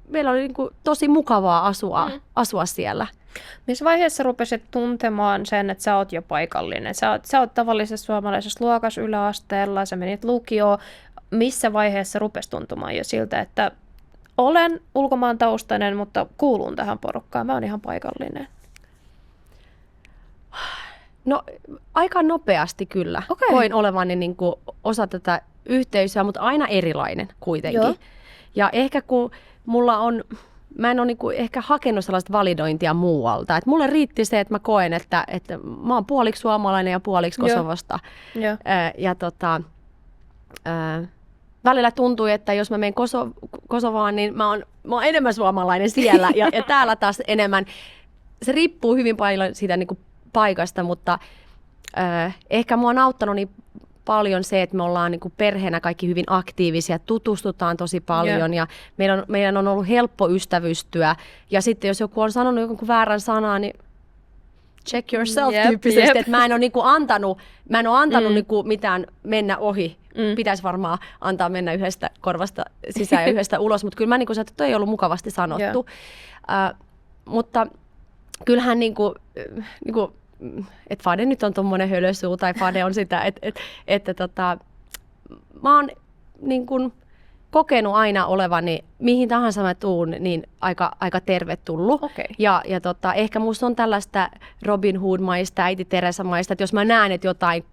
meillä oli niin kuin tosi mukavaa asua siellä. Missä vaiheessa rupesit tuntemaan sen, että sä oot jo paikallinen? Sä oot tavallisessa suomalaisessa luokassa yläasteella, sä menit lukioon. Missä vaiheessa rupesi tuntumaan jo siltä, että olen ulkomaan taustainen, mutta kuulun tähän porukkaan, mä oon ihan paikallinen? No aika nopeasti kyllä. Koin olevani niin kuin osa tätä yhteisöä, mutta aina erilainen kuitenkin. Joo. Ja ehkä kun mä en ole niinku ehkä hakenut sellaista validointia muualta. Et mulle riitti se, että mä koen, että mä oon puoliksi suomalainen ja puoliksi Kosovosta. Välillä tuntui, että jos mä menen Kosovaan, niin mä oon enemmän suomalainen siellä. ja täällä taas enemmän. Se riippuu hyvin paljon siitä niinku paikasta, mutta ehkä mua on auttanut niin paljon se, että me ollaan niin kuin perheenä kaikki hyvin aktiivisia, tutustutaan tosi paljon ja meidän on ollut helppo ystävystyä. Ja sitten jos joku on sanonut jonkun väärän sanaa, niin check yourself tyyppisesti, että mä en ole niin kuin antanut niin kuin mitään mennä ohi. Pitäisi varmaan antaa mennä yhdestä korvasta sisään ja yhdestä ulos, mutta kyllä mä niin kuin sanoin, että toi ei ollut mukavasti sanottu. Mutta kyllähän niin kuin Fade nyt on tommonen hölösuu tai Fade on sitä, että mä oon niin kun kokenut aina olevani, mihin tahansa mä tuun, niin aika tervetullut. Okay. Ja ehkä musta on tällaista Robin Hood-maista, äiti Teresa-maista, että jos mä näen, että jotain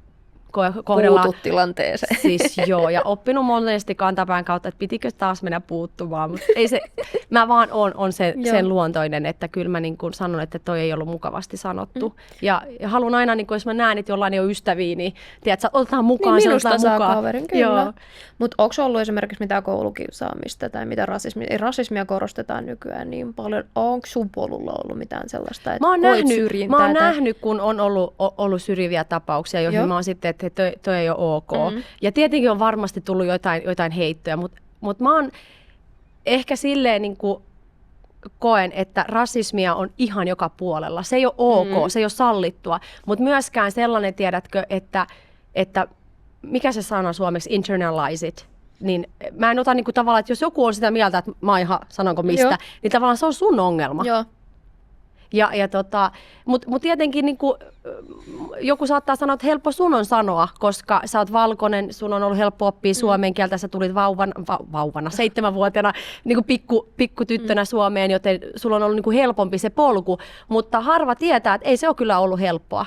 kohdellaan... Puutut tilanteeseen. Siis joo, ja oppinut monesti kantapään kautta, että pitikö taas mennä puuttumaan, mutta ei se, mä vaan on sen luontoinen, että kyllä mä niin kuin sanon, että toi ei ollut mukavasti sanottu. Ja haluan aina, niin kuin, jos mä näen, että jollain ei ole ystäviä, niin tiedätkö, otetaan mukaan, niin, sanotaan minusta mukaan. Saa kaverin, kyllä. Mutta onko ollut esimerkiksi mitään koulukiusaamista tai mitä rasismia korostetaan nykyään niin paljon? Onko sun polulla ollut mitään sellaista, että koit syrjintää? Mä oon nähnyt, kun on ollut syrjiviä tapauksia, joihin mä oon sitten, että toi ei ole ok. Ja tietenkin on varmasti tullut jotain heittoja, mutta mä oon ehkä silleen niin kuin koen, että rasismia on ihan joka puolella. Se ei ole ok, se ei ole sallittua, mutta myöskään sellainen, tiedätkö, että mikä se sana suomeksi, internalize it, niin mä en ota niin kuin tavallaan, että jos joku on sitä mieltä, että mä ihan sanonko mistä, niin tavallaan se on sun ongelma. Joo. Mutta tietenkin niin kuin, joku saattaa sanoa, että helppo sun on sanoa, koska sä oot valkoinen, sun on ollut helppo oppia suomen kieltä, sä tulit vauvana 7-vuotiaana niin kuin pikkutyttönä Suomeen, joten sulla on ollut niin kuin helpompi se polku, mutta harva tietää, että ei se ole kyllä ollut helppoa.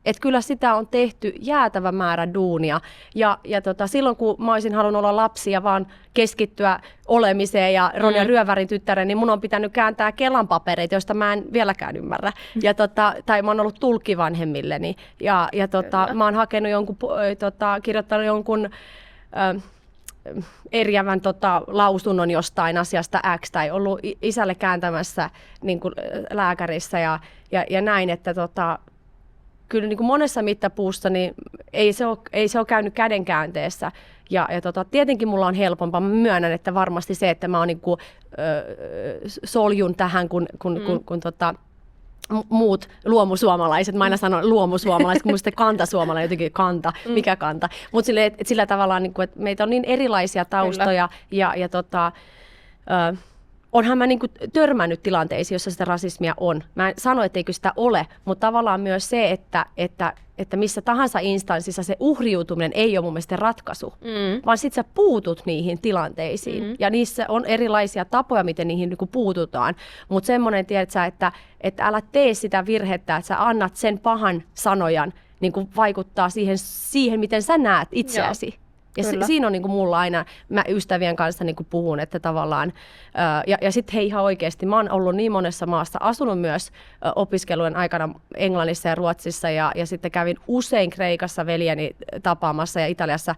Että kyllä sitä on tehty jäätävä määrä duunia. Ja silloin, kun mä olisin halunnut olla lapsi ja vaan keskittyä olemiseen ja Ronja Ryövärin tyttären, niin mun on pitänyt kääntää Kelan papereita, joista mä en vieläkään ymmärrä. Tai mä oon ollut tulkki vanhemmilleni. Ja mä oon hakenut kirjoittanut jonkun eriävän lausunnon jostain asiasta X tai ollut isälle kääntämässä niin kuin lääkärissä ja näin, että kyllä niin kuin monessa mittapuussa niin ei se ole käynyt kädenkäänteessä. Ja tietenkin mulla on helpompaa. Mä myönnän, että varmasti se, että mä oon niin kuin, soljun tähän, kun muut luomusuomalaiset. Mä aina sanon luomusuomalaiset, kun musta kantasuomalainen, jotenkin kanta, mikä kanta. Mutta sillä tavalla, niin kuin, että meitä on niin erilaisia taustoja onhan mä niin kuin törmännyt tilanteisiin, jossa sitä rasismia on. Mä en sano, etteikö sitä ole, mutta tavallaan myös se, että missä tahansa instanssissa se uhriutuminen ei ole mun mielestä ratkaisu, vaan sit sä puutut niihin tilanteisiin. Ja niissä on erilaisia tapoja, miten niihin niin kuin puututaan. Mutta semmoinen, tiedätkö, että älä tee sitä virhettä, että sä annat sen pahan sanojan niin kuin vaikuttaa siihen, miten sä näet itseäsi. Joo. Ja siinä on niin kuin mulla aina, mä ystävien kanssa niin kuin puhun, että tavallaan, ja sitten hei ihan oikeasti, mä oon ollut niin monessa maassa, asunut myös opiskelujen aikana Englannissa ja Ruotsissa, ja sitten kävin usein Kreikassa veljeni tapaamassa ja Italiassa.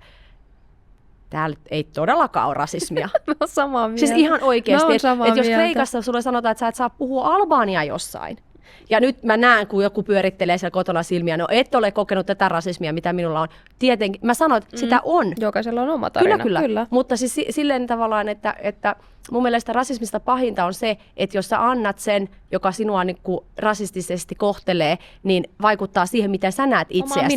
Täällä ei todellakaan ole rasismia. Mä oon samaa mieltä. Siis ihan oikeasti, että jos Kreikassa sulle sanotaan, että sä et saa puhua albania jossain, ja nyt mä näen, kun joku pyörittelee siellä kotona silmiä, no et ole kokenut tätä rasismia, mitä minulla on. Tietenkin, mä sanon, että sitä on. Jokaisella on oma tarina. Kyllä. Mutta siis silleen tavallaan, että mun mielestä rasismista pahinta on se, että jos sä annat sen, joka sinua niin kuin rasistisesti kohtelee, niin vaikuttaa siihen, miten sä näet itseäsi.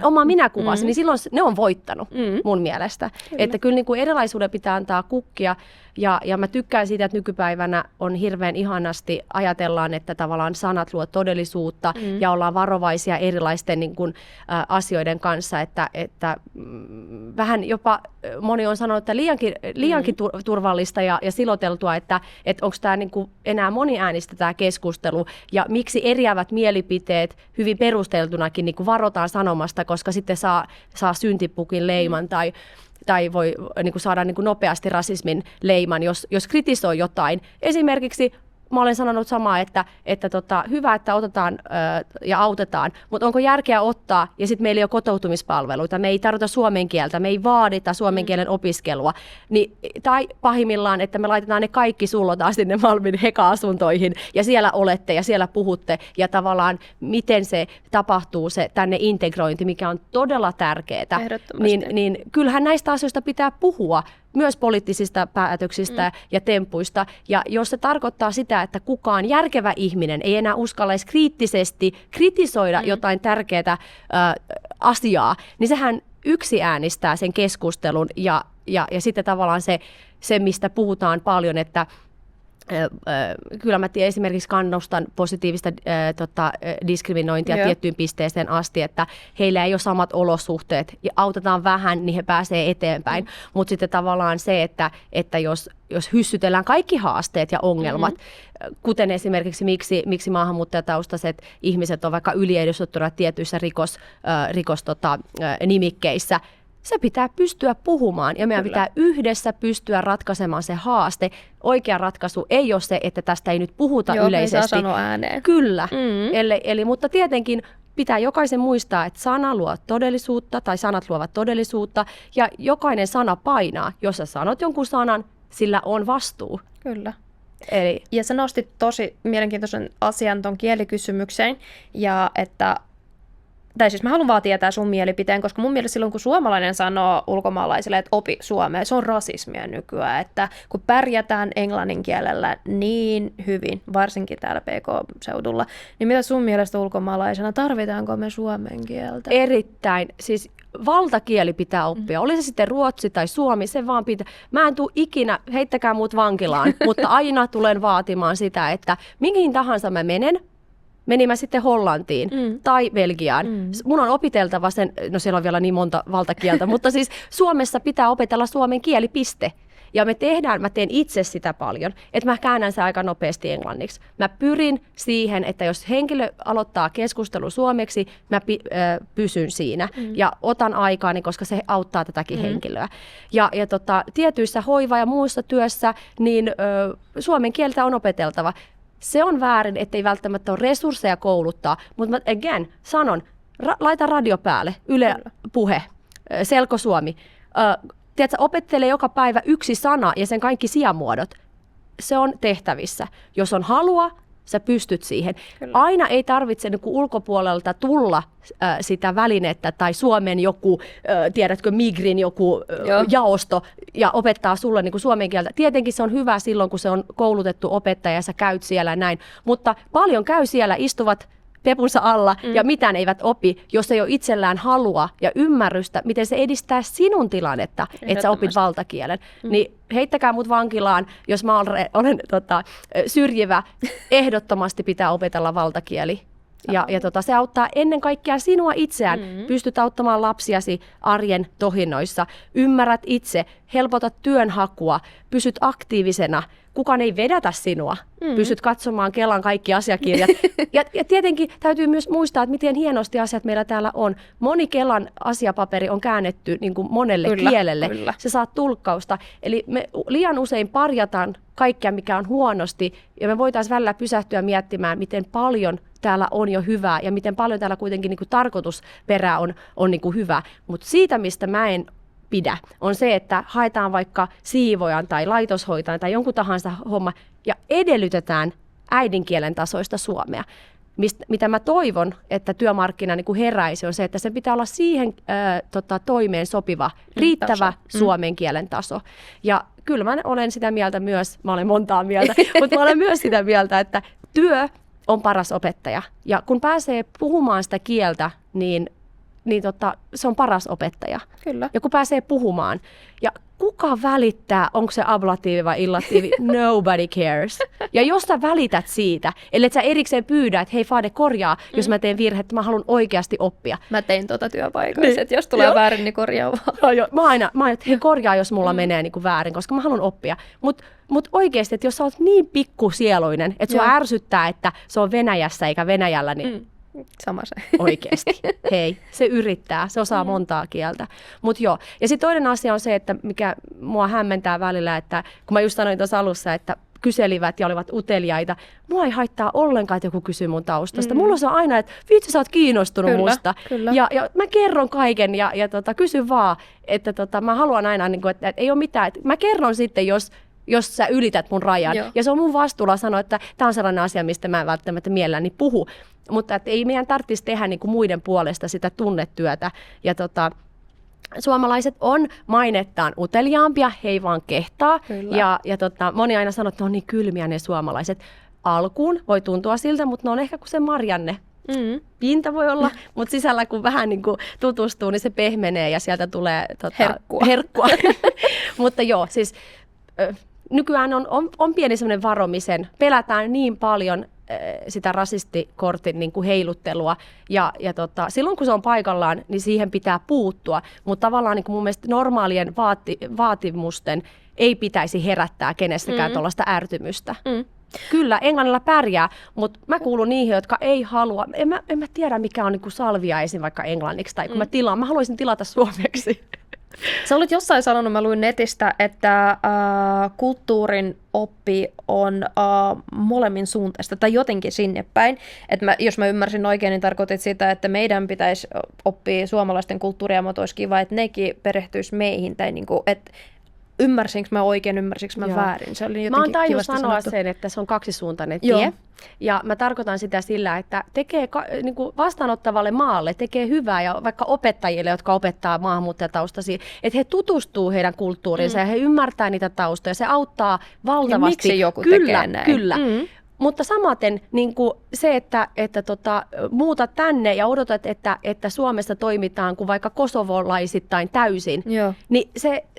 Oma minäkuvasi, niin silloin ne on voittanut mun mielestä. Kyllä. Että kyllä niin kuin erilaisuuden pitää antaa kukkia. Ja mä tykkään siitä, että nykypäivänä on hirveän ihanasti ajatellaan, että tavallaan sanat luo todellisuutta ja ollaan varovaisia erilaisten niin kuin, asioiden kanssa, että vähän jopa moni on sanonut, että liiankin turvallista ja siloteltua, että onko tämä niin kuin enää moniäänistä tämä keskustelu ja miksi eriävät mielipiteet hyvin perusteltunakin niin kuin varotaan sanomasta, koska sitten saa syntipukin leiman tai voi niin kuin saada niin kuin nopeasti rasismin leiman, jos kritisoi jotain. Esimerkiksi mä olen sanonut samaa, että hyvä, että otetaan ja autetaan, mutta onko järkeä ottaa ja sitten meillä ei ole kotoutumispalveluita, me ei tarvita suomen kieltä, me ei vaadita suomen kielen opiskelua, tai pahimmillaan, että me laitetaan ne kaikki sullotaan sinne Malmin heka-asuntoihin ja siellä olette ja siellä puhutte ja tavallaan miten se tapahtuu se tänne integrointi, mikä on todella tärkeää, niin kyllähän näistä asioista pitää puhua, myös poliittisista päätöksistä ja tempuista. Ja jos se tarkoittaa sitä, että kukaan järkevä ihminen ei enää uskallaisi kriittisesti kritisoida jotain tärkeää asiaa, niin sehän yksi äänistää sen keskustelun ja sitten tavallaan se, mistä puhutaan paljon, että Kyllä mä esimerkiksi kannustan positiivista diskriminointia tiettyyn pisteeseen asti, että heillä ei ole samat olosuhteet ja autetaan vähän, niin he pääsee eteenpäin. Mutta sitten tavallaan se, että jos hyssytellään kaikki haasteet ja ongelmat, kuten esimerkiksi miksi maahanmuuttajataustaiset ihmiset on vaikka yliedustettuna tietyissä nimikkeissä, se pitää pystyä puhumaan ja meidän pitää yhdessä pystyä ratkaisemaan se haaste. Oikea ratkaisu ei ole se, että tästä ei nyt puhuta yleisesti. Ei saa sanoa ääneen. Kyllä, mutta tietenkin pitää jokaisen muistaa, että sana luo todellisuutta tai sanat luovat todellisuutta ja jokainen sana painaa. Jos sä sanot jonkun sanan, sillä on vastuu. Kyllä. Eli... Ja sä nostit tosi mielenkiintoisen asian ton kielikysymykseen ja että mä haluan vaan tietää sun mielipiteen, koska mun mielestä silloin, kun suomalainen sanoo ulkomaalaisille, että opi suomea, se on rasismia nykyään, että kun pärjätään englannin kielellä niin hyvin, varsinkin täällä PK-seudulla, niin mitä sun mielestä ulkomaalaisena, tarvitaanko me suomen kieltä? Erittäin, siis valtakieli pitää oppia. Oli se sitten ruotsi tai suomi, se vaan pitää. Mä en tule ikinä, heittäkää mut vankilaan, mutta aina tulen vaatimaan sitä, että mihin tahansa mä menin mä sitten Hollantiin tai Belgiaan. Mun on opiteltava sen, no siellä on vielä niin monta valtakieltä, mutta siis Suomessa pitää opetella suomen kieli, piste. Ja mä teen itse sitä paljon, että mä käännän sen aika nopeasti englanniksi. Mä pyrin siihen, että jos henkilö aloittaa keskustelun suomeksi, mä pysyn siinä ja otan aikaani, koska se auttaa tätäkin henkilöä. Ja tietyissä hoiva- ja muussa työssä, niin suomen kieltä on opeteltava. Se on väärin, ettei välttämättä ole resursseja kouluttaa, mutta mä sanon, laita radio päälle, Yle Puhe, Selkosuomi. Tiedätkö, opettele joka päivä yksi sana ja sen kaikki sijamuodot. Se on tehtävissä. Jos on halua, sä pystyt siihen. Kyllä. Aina ei tarvitse ulkopuolelta tulla sitä välinettä tai Suomen joku, tiedätkö, Migrin joku jaosto ja opettaa sulle suomen kieltä. Tietenkin se on hyvä silloin, kun se on koulutettu opettaja ja sä käyt siellä näin, mutta paljon käy siellä, istuvat pepunsa alla ja mitään eivät opi, jos ei ole itsellään halua ja ymmärrystä, miten se edistää sinun tilannetta, että sä opit valtakielen. Niin heittäkää mut vankilaan, jos mä olen syrjivä, ehdottomasti pitää opetella valtakieli. Ja se auttaa ennen kaikkea sinua itseään. Pystyt auttamaan lapsiasi arjen tohinnoissa. Ymmärrät itse, helpotat työnhakua, pysyt aktiivisena. Kukaan ei vedätä sinua. Pystyt katsomaan Kelan kaikki asiakirjat. ja tietenkin täytyy myös muistaa, että miten hienosti asiat meillä täällä on. Moni Kelan asiapaperi on käännetty niin kuin monelle kielelle. Kyllä. Se saa tulkkausta. Eli me liian usein parjataan kaikkea, mikä on huonosti. Ja me voitaisiin välillä pysähtyä miettimään, miten paljon täällä on jo hyvää ja miten paljon täällä kuitenkin niin kuin tarkoitusperä on niin kuin hyvä. Mutta siitä, mistä mä en pidä, on se, että haetaan vaikka siivojan tai laitoshoitajan tai jonkun tahansa homma ja edellytetään äidinkielen tasoista suomea. Mitä mä toivon, että työmarkkina niin kuin heräisi, on se, että se pitää olla siihen toimeen sopiva, riittävä suomen kielen taso. Ja kyllä mä olen sitä mieltä myös, mä olen montaa mieltä, mutta mä olen myös sitä mieltä, että työ on paras opettaja. Ja kun pääsee puhumaan sitä kieltä, niin se on paras opettaja. Kyllä. Ja kun pääsee puhumaan. Ja kuka välittää, onko se ablatiivi vai illatiivi? Nobody cares. Ja jos sä välität siitä, ellei sä erikseen pyydä, että hei Fade korjaa, jos mä teen virhe, että mä haluan oikeasti oppia. Mä tein työpaikoissa, että jos tulee väärin, niin korjaa vaan. Mä aina, että hei korjaa, jos mulla menee niin kuin väärin, koska mä haluan oppia. Mut oikeasti, että jos sä oot niin pikkusieluinen, että sua ärsyttää, että se on Venäjässä eikä Venäjällä, niin sama se. Oikeasti. Hei, se yrittää, se osaa montaa kieltä. Ja sitten toinen asia on se, että mikä mua hämmentää välillä, että kun mä just sanoin tuossa alussa, että kyselivät ja olivat uteliaita, mua ei haittaa ollenkaan, että joku kysyy mun taustasta. Mulla on aina, että vitsi, sä oot kiinnostunut musta. Kyllä. Ja mä kerron kaiken ja kysy vaan, että mä haluan aina, että ei ole mitään. Että mä kerron sitten, jos sä ylität mun rajan. Joo. Ja se on mun vastuulla sanoa, että tämä on sellainen asia, mistä mä en välttämättä mielelläni puhu. Mutta että ei meidän tarvitsisi tehdä niin kuin muiden puolesta sitä tunnetyötä. Ja suomalaiset on mainettaan uteliaampia, he ei vaan kehtaa. Ja moni aina sanoo, että ne on niin kylmiä ne suomalaiset. Alkuun voi tuntua siltä, mutta ne on ehkä kuin se Marianne. Pinta voi olla, mutta sisällä kun vähän niin kuin tutustuu, niin se pehmenee ja sieltä tulee herkkua. Mutta joo, siis nykyään on pieni semmoinen varomisen, pelätään niin paljon sitä rasistikortin niin kuin heiluttelua ja silloin kun se on paikallaan, niin siihen pitää puuttua, mutta tavallaan niin kuin mun mielestä normaalien vaatimusten ei pitäisi herättää kenestäkään tuollaista ärtymystä. Kyllä, englannilla pärjää, mutta mä kuulun niihin, jotka ei halua. En mä tiedä, mikä on niin kuin salviaisin vaikka englanniksi, tai kun mä haluaisin tilata suomeksi. Sä olit jossain sanonut, mä luin netistä, että kulttuurin oppi on molemmin suuntaista tai jotenkin sinne päin. Jos mä ymmärsin oikein, niin tarkoitit sitä, että meidän pitäisi oppia suomalaisten kulttuuria, mutta olisi kiva, että nekin perehtyisi meihin. Tai niinku, että ymmärsinkö mä oikein, ymmärsinkö mä väärin? Se oli mä oon tainnut sanoa sen, että se on kaksisuuntainen tie. Ja mä tarkoitan sitä sillä, että tekee niin kuin vastaanottavalle maalle, tekee hyvää ja vaikka opettajille, jotka opettaa maahanmuuttajataustaisia, että he tutustuu heidän kulttuuriinsa ja he ymmärtää niitä taustoja. Se auttaa valtavasti. Ja miksi joku tekee näin? Kyllä. Mutta samaten niin kuin se, että muutat tänne ja odotat, että Suomessa toimitaan kuin vaikka kosovolaisittain täysin, niin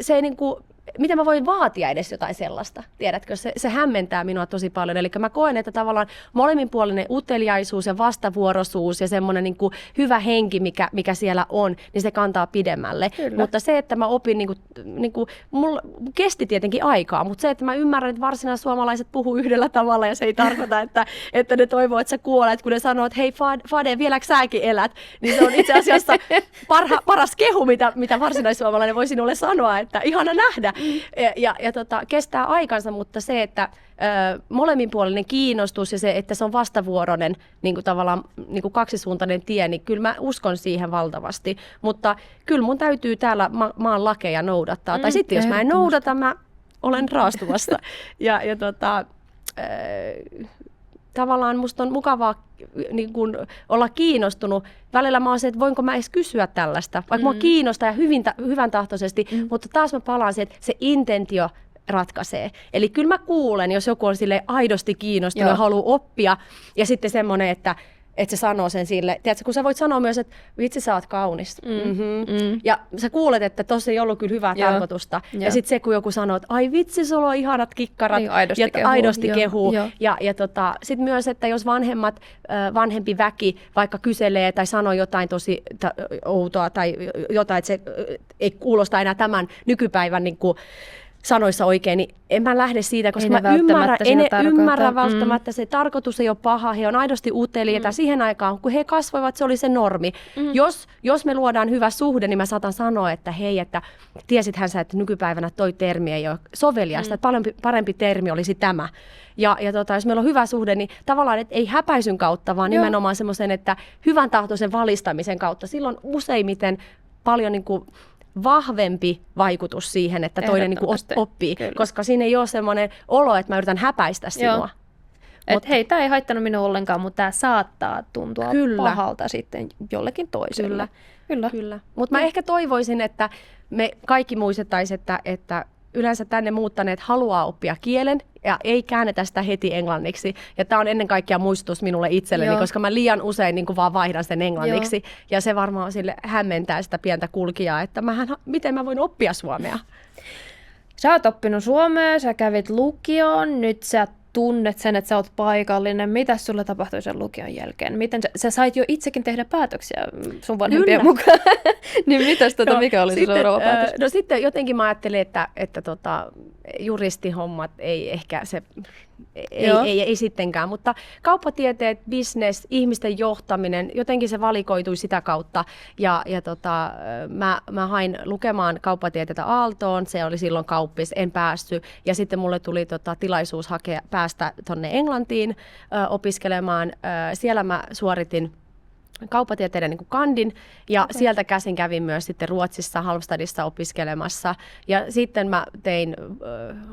se niin kuin, miten mä voin vaatia edes jotain sellaista, tiedätkö? Se hämmentää minua tosi paljon. Eli mä koen, että tavallaan molemminpuolinen uteliaisuus ja vastavuoroisuus ja semmoinen niin kuin hyvä henki, mikä siellä on, niin se kantaa pidemmälle. Kyllä. Mutta se, että mä opin, niin kuin, mulla kesti tietenkin aikaa, mutta se, että mä ymmärrän, että varsinaissuomalaiset puhuu yhdellä tavalla ja se ei tarkoita, että ne toivoo, että sä kuolet, kun ne sanoo, että hei Fade, vieläkö säkin elät? Niin se on itse asiassa paras kehu, mitä varsinaissuomalainen voi sinulle sanoa, että ihana nähdä. Ja kestää aikansa, mutta se, että molemminpuolinen kiinnostus ja se, että se on vastavuoroinen niin kuin tavallaan niin kuin kaksisuuntainen tie, niin kyllä mä uskon siihen valtavasti. Mutta kyllä mun täytyy täällä maan lakeja noudattaa. Tai sitten jos mä en noudata, mä olen raastuvassa. Tavallaan musta on mukavaa niin kun olla kiinnostunut. Välillä mä oon se, että voinko mä edes kysyä tällaista, vaikka mua kiinnostaa ja hyvän tahtoisesti, mutta taas mä palaan siihen, että se intentio ratkaisee. Eli kyllä mä kuulen, jos joku on sille aidosti kiinnostunut ja haluaa oppia, ja sitten semmoinen, että se sanoo sen sille. Tiedätkö, kun sä voit sanoa myös, että vitsi, sä oot kaunis. Ja sä kuulet, että tossa ei ollut kyllä hyvää tarkoitusta. Ja sitten se, kun joku sanoo, että ai vitsi, sulla on ihanat kikkarat. Niin, aidosti kehuu. Ja sitten myös, että jos vanhempi väki vaikka kyselee tai sanoo jotain tosi outoa tai jotain, että se ei kuulosta enää tämän nykypäivän niin kuin sanoissa oikein, niin en mä lähde siitä, koska mä ymmärrän välttämättä, se tarkoitus ei ole paha, he on aidosti uteliaita siihen aikaan, kun he kasvoivat, se oli se normi. Jos me luodaan hyvä suhde, niin mä saatan sanoa, että hei, että tiesithän sä, että nykypäivänä toi termi ei ole soveliasta, että paljon parempi termi olisi tämä. Ja jos meillä on hyvä suhde, niin tavallaan että ei häpäisyn kautta, vaan nimenomaan semmoisen, että hyvän tahtoisen valistamisen kautta. Silloin useimmiten paljon niin kuin vahvempi vaikutus siihen, että toinen niin kuin oppii, koska siinä ei ole semmoinen olo, että mä yritän häpäistä sinua. Että hei, tämä ei haittanut minua ollenkaan, mutta tämä saattaa tuntua pahalta sitten jollekin toiselle. Kyllä. Mutta mä ehkä toivoisin, että me kaikki muistettaisiin, että yleensä tänne muuttaneet haluaa oppia kielen ja ei käännetä sitä heti englanniksi. Ja tämä on ennen kaikkea muistutus minulle itselleni, koska mä liian usein niin kuin vaan vaihdan sen englanniksi. Ja se varmaan sille hämmentää sitä pientä kulkijaa, että miten mä voin oppia suomea. Sä oot oppinut suomea, sä kävit lukioon, nyt sä tunnet sen, että sä oot paikallinen. Mitä sulle tapahtui sen lukion jälkeen? Miten sä sait jo itsekin tehdä päätöksiä sun vanhempien mukaan? Niin mitäs mikä oli se seuraava päätös? No sitten jotenkin mä ajattelin, että juristihommat ei ehkä se, ei sittenkään, mutta kauppatieteet, business, ihmisten johtaminen, jotenkin se valikoitui sitä kautta mä hain lukemaan kauppatieteitä Aaltoon, se oli silloin kauppis, en päässyt ja sitten mulle tuli tilaisuus päästä tonne Englantiin opiskelemaan, siellä mä suoritin kauppatieteiden niin kuin kandin ja sieltä käsin kävin myös sitten Ruotsissa, Halmstadissa opiskelemassa ja sitten mä tein,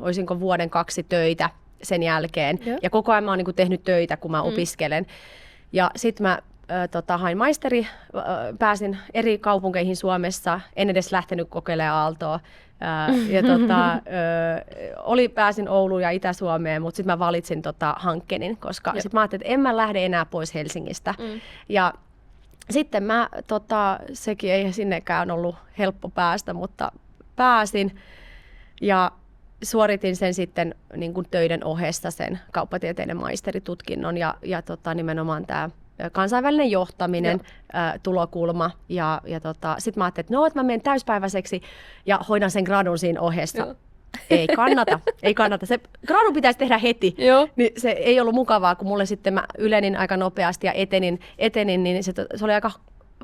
olisinko 1-2 vuoden töitä sen jälkeen ja koko ajan mä oon niin kuin tehnyt töitä, kun mä opiskelen ja sitten mä hain maisteri, pääsin eri kaupunkeihin Suomessa, en edes lähtenyt kokeilemaan Aaltoa. Pääsin Ouluun ja Itä-Suomeen, mutta sitten mä valitsin Hankkenin, koska sitten mä ajattelin, että en mä lähde enää pois Helsingistä. Ja sitten sekin ei sinnekään ollut helppo päästä, mutta pääsin. Ja suoritin sen sitten niin kuin töiden ohessa sen kauppatieteiden maisteritutkinnon ja nimenomaan tämä kansainvälinen johtaminen, tulokulma ja sitten mä ajattelin, että mä menen täyspäiväiseksi ja hoidan sen gradun siinä ohessa. Joo. Ei kannata. Se gradu pitäisi tehdä heti. Joo. Niin se ei ollut mukavaa, kun mulle sitten mä ylenin aika nopeasti ja etenin niin se oli aika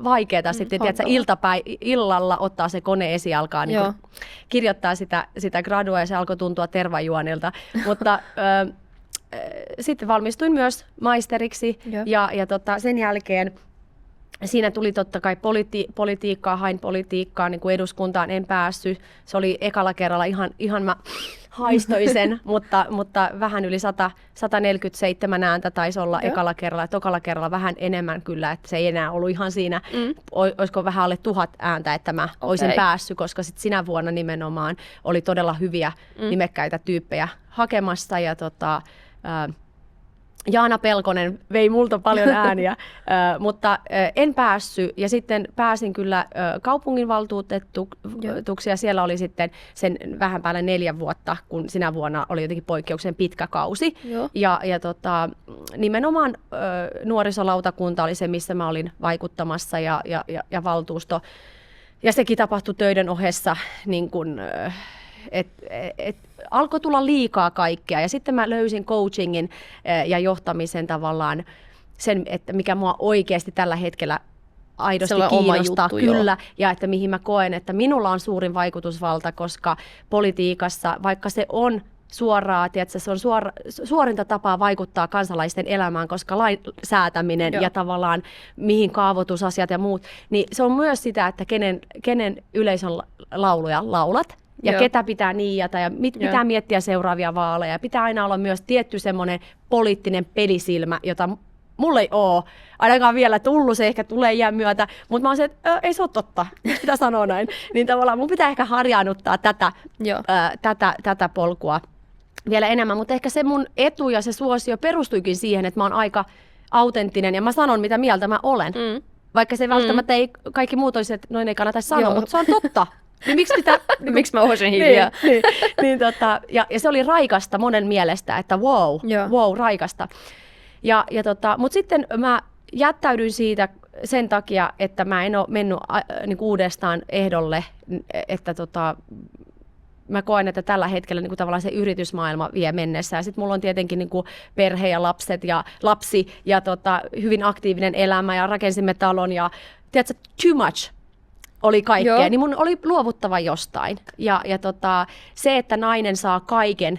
vaikeaa sitten, tiedätkö, illalla ottaa se kone esi alkaa niin kirjoittaa sitä gradua ja se alkoi tuntua tervajuonilta. Mutta sitten valmistuin myös maisteriksi ja sen jälkeen siinä tuli totta kai politiikkaa, hain politiikkaa, niin kuin eduskuntaan en päässyt. Se oli ekalla kerralla ihan mä haistoin sen, mutta vähän yli 147 ääntä taisi olla ekalla kerralla. Ja tokalla kerralla vähän enemmän kyllä, että se ei enää ollut ihan siinä, olisiko vähän alle 1000 ääntä, että mä olisin päässyt, koska sit sinä vuonna nimenomaan oli todella hyviä nimekkäitä tyyppejä hakemassa ja Jaana Pelkonen vei multa paljon ääniä, mutta en päässyt ja sitten pääsin kyllä kaupunginvaltuutetuksi ja siellä oli sitten sen vähän päälle 4 vuotta, kun sinä vuonna oli jotenkin poikkeuksen pitkä kausi. Ja nimenomaan nuorisolautakunta oli se, missä mä olin vaikuttamassa ja valtuusto. Ja sekin tapahtui töiden ohessa niin kuin alkoi tulla liikaa kaikkea ja sitten mä löysin coachingin ja johtamisen tavallaan sen, että mikä mua oikeasti tällä hetkellä aidosti kiinnostaa kyllä ja että mihin mä koen, että minulla on suurin vaikutusvalta, koska politiikassa, vaikka se on suoraa, tiedätkö, se on suorinta tapaa vaikuttaa kansalaisten elämään, koska lain säätäminen ja tavallaan mihin kaavoitusasiat ja muut, niin se on myös sitä, että kenen yleisön lauluja laulat. Ja ketä pitää niiata ja pitää miettiä seuraavia vaaleja. Pitää aina olla myös tietty semmoinen poliittinen pelisilmä, jota mulla ei ole ainakaan vielä tullut, se ehkä tulee iän myötä, mutta mä oon se, että ei se ole totta, mitä sanoa näin. Niin tavallaan mun pitää ehkä harjaannuttaa tätä polkua vielä enemmän, mutta ehkä se mun etu ja se suosio perustuikin siihen, että mä oon aika autenttinen ja mä sanon, mitä mieltä mä olen. Vaikka se välttämättä ei kaikki muut olisi, että noin ei kannata sanoa, mutta se on totta. Niin miksi mä ohosin hiljaa? Ja se oli raikasta monen mielestä, että wow, raikasta. Mutta sitten mä jättäydyin siitä sen takia, että mä en ole mennyt niinku uudestaan ehdolle, että mä koen, että tällä hetkellä niin kuin tavallaan se yritysmaailma vie mennessään. Sitten mulla on tietenkin niin kuin perhe ja lapsi ja hyvin aktiivinen elämä ja rakensimme talon ja tiedätkö, too much oli kaikkea, niin mun oli luovuttava jostain. Ja se, että nainen saa kaiken,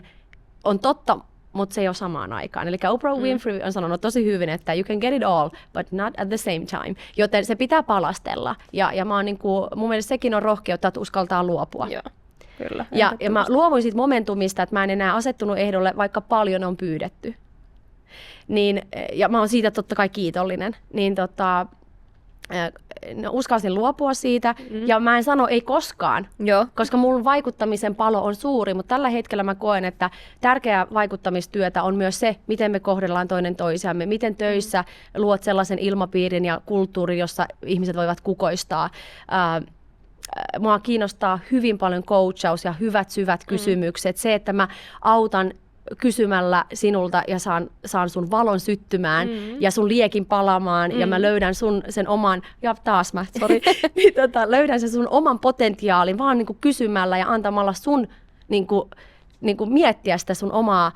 on totta, mutta se ei ole samaan aikaan. Eli Oprah Winfrey on sanonut tosi hyvin, että you can get it all, but not at the same time. Joten se pitää palastella. Ja mä oon mun mielestä sekin on rohkeutta, että uskaltaa luopua. Joo. Kyllä, ja mä luovuin siitä momentumista, että mä en enää asettunut ehdolle, vaikka paljon on pyydetty. Ja mä oon siitä totta kai kiitollinen. Uskalsin luopua siitä, ja mä en sano ei koskaan, koska mun vaikuttamisen palo on suuri, mutta tällä hetkellä mä koen, että tärkeää vaikuttamistyötä on myös se, miten me kohdellaan toinen toisiamme, miten töissä luot sellaisen ilmapiirin ja kulttuurin, jossa ihmiset voivat kukoistaa. Mua kiinnostaa hyvin paljon coachaus ja hyvät syvät kysymykset. Se, että mä autan kysymällä sinulta ja saan sun valon syttymään ja sun liekin palamaan ja mä löydän sen oman, löydän sen sun oman potentiaalin vaan niinku kysymällä ja antamalla sun niinku miettiä sitä sun omaa,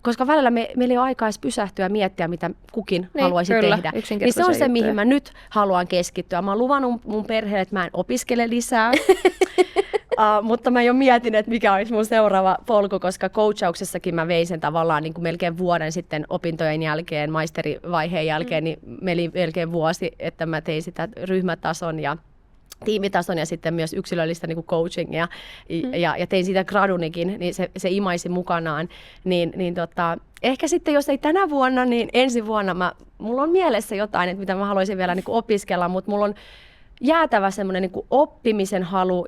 koska välillä meillä ei ole aikaa edes pysähtyä ja miettiä, mitä kukin haluaisi tehdä. Niin se on se, mihin mä nyt haluan keskittyä. Mä oon luvannut mun perheelle, että mä en opiskele lisää. Mutta mä jo mietin, että mikä olisi mun seuraava polku, koska coachauksessakin mä vein sen tavallaan niin kuin melkein vuoden sitten opintojen jälkeen, maisterivaiheen jälkeen, niin meni melkein vuosi, että mä tein sitä ryhmätason ja tiimitason ja sitten myös yksilöllistä niin kuin coachingia ja tein siitä gradunikin, niin se imaisi mukanaan. Ehkä sitten, jos ei tänä vuonna, niin ensi vuonna mulla on mielessä jotain, että mitä mä haluaisin vielä niin kuin opiskella, mutta mulla on jäätävä semmoinen niin kuin oppimisen halu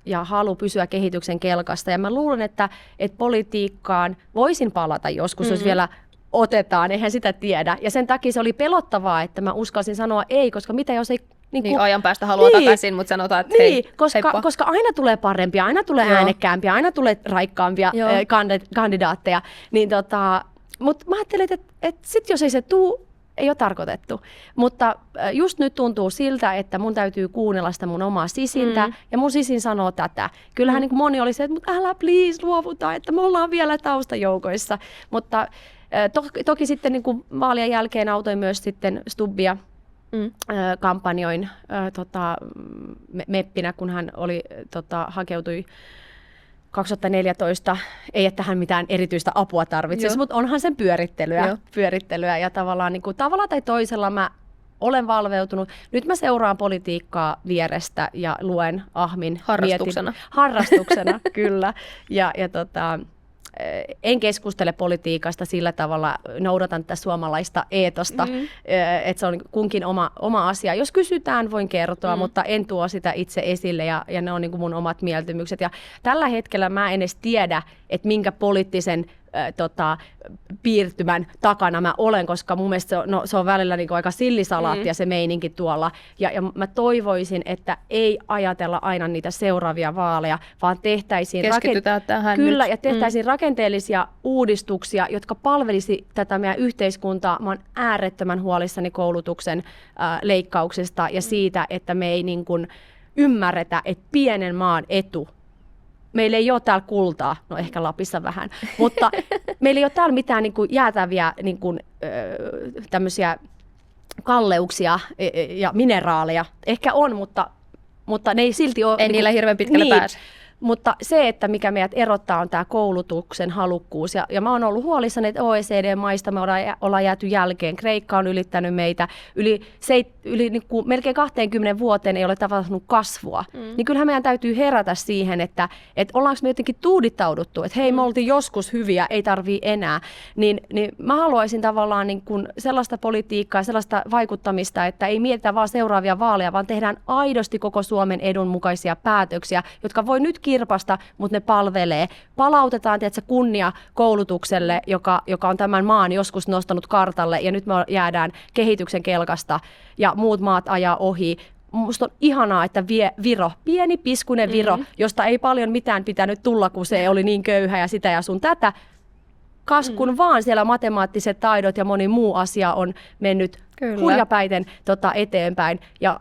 ja halu pysyä kehityksen kelkasta. Ja mä luulen, että politiikkaan voisin palata joskus, jos vielä otetaan, eihän sitä tiedä. Ja sen takia se oli pelottavaa, että mä uskalsin sanoa ei, koska mitä jos ei Niin ajan päästä haluaa takaisin, mutta sanotaan, että hei, koska aina tulee parempia, aina tulee äänekkäämpiä, aina tulee raikkaampia kandidaatteja. Niin mutta mä ajattelin, että sit jos ei se ei ole tarkoitettu. Mutta just nyt tuntuu siltä, että mun täytyy kuunnella sitä mun omaa sisintä, ja mun sisin sanoo tätä. Kyllähän niin kuin moni oli se, että älä please luovuta, että me ollaan vielä taustajoukoissa. Mutta toki sitten niin kuin vaalien jälkeen autoin myös sitten Stubbia kampanjoin meppinä, kun hän oli, hakeutui 2014, ei että hän mitään erityistä apua tarvitsisi, mutta onhan sen pyörittelyä ja tavallaan tai toisella mä olen valveutunut. Nyt mä seuraan politiikkaa vierestä ja luen Ahmin harrastuksena kyllä. En keskustele politiikasta sillä tavalla, noudatan tätä suomalaista eetosta, että se on kunkin oma asia. Jos kysytään, voin kertoa, mutta en tuo sitä itse esille ja ne on niin kuin mun omat mieltymykset. Ja tällä hetkellä mä en edes tiedä, että minkä poliittisen piirtymän takana mä olen, koska mun mielestä se on välillä niin kuin aika sillisalaattia se meininki tuolla. Ja mä toivoisin, että ei ajatella aina niitä seuraavia vaaleja, vaan tehtäisiin tehtäisiin rakenteellisia uudistuksia, jotka palvelisi tätä meidän yhteiskuntaa. Mä oon äärettömän huolissani koulutuksen leikkauksesta ja siitä, että me ei niin kuin ymmärretä, että pienen maan etu. Meillä ei ole täällä kultaa, no ehkä Lapissa vähän, mutta meillä ei ole täällä mitään niin kuin jäätäviä niin kuin, tämmöisiä kalleuksia ja mineraaleja. Ehkä on, mutta ne ei silti ole. Ei niillä hirveän pitkälle pääse. Mutta se, että mikä meidät erottaa, on tämä koulutuksen halukkuus. Ja mä oon ollut huolissani, että OECD-maista me ollaan jääty jälkeen. Kreikka on ylittänyt meitä. Yli niin kuin melkein 20 vuoteen ei ole tapahtunut kasvua. Niin kyllähän meidän täytyy herätä siihen, että ollaanko me jotenkin tuudittauduttu, että hei, me oltiin joskus hyviä, ei tarvii enää. Niin mä haluaisin tavallaan niin kuin sellaista politiikkaa, sellaista vaikuttamista, että ei mietitä vaan seuraavia vaaleja, vaan tehdään aidosti koko Suomen edun mukaisia päätöksiä, jotka voi nyt kirpasta, mutta ne palvelee. Palautetaan kunnia koulutukselle, joka on tämän maan joskus nostanut kartalle, ja nyt me jäädään kehityksen kelkasta, ja muut maat ajaa ohi. Musta on ihanaa, että Viro, pieni piskunen Viro, josta ei paljon mitään pitänyt tulla, kun se oli niin köyhä ja sitä ja sun tätä, kun vaan siellä matemaattiset taidot ja moni muu asia on mennyt hurjapäiten eteenpäin, ja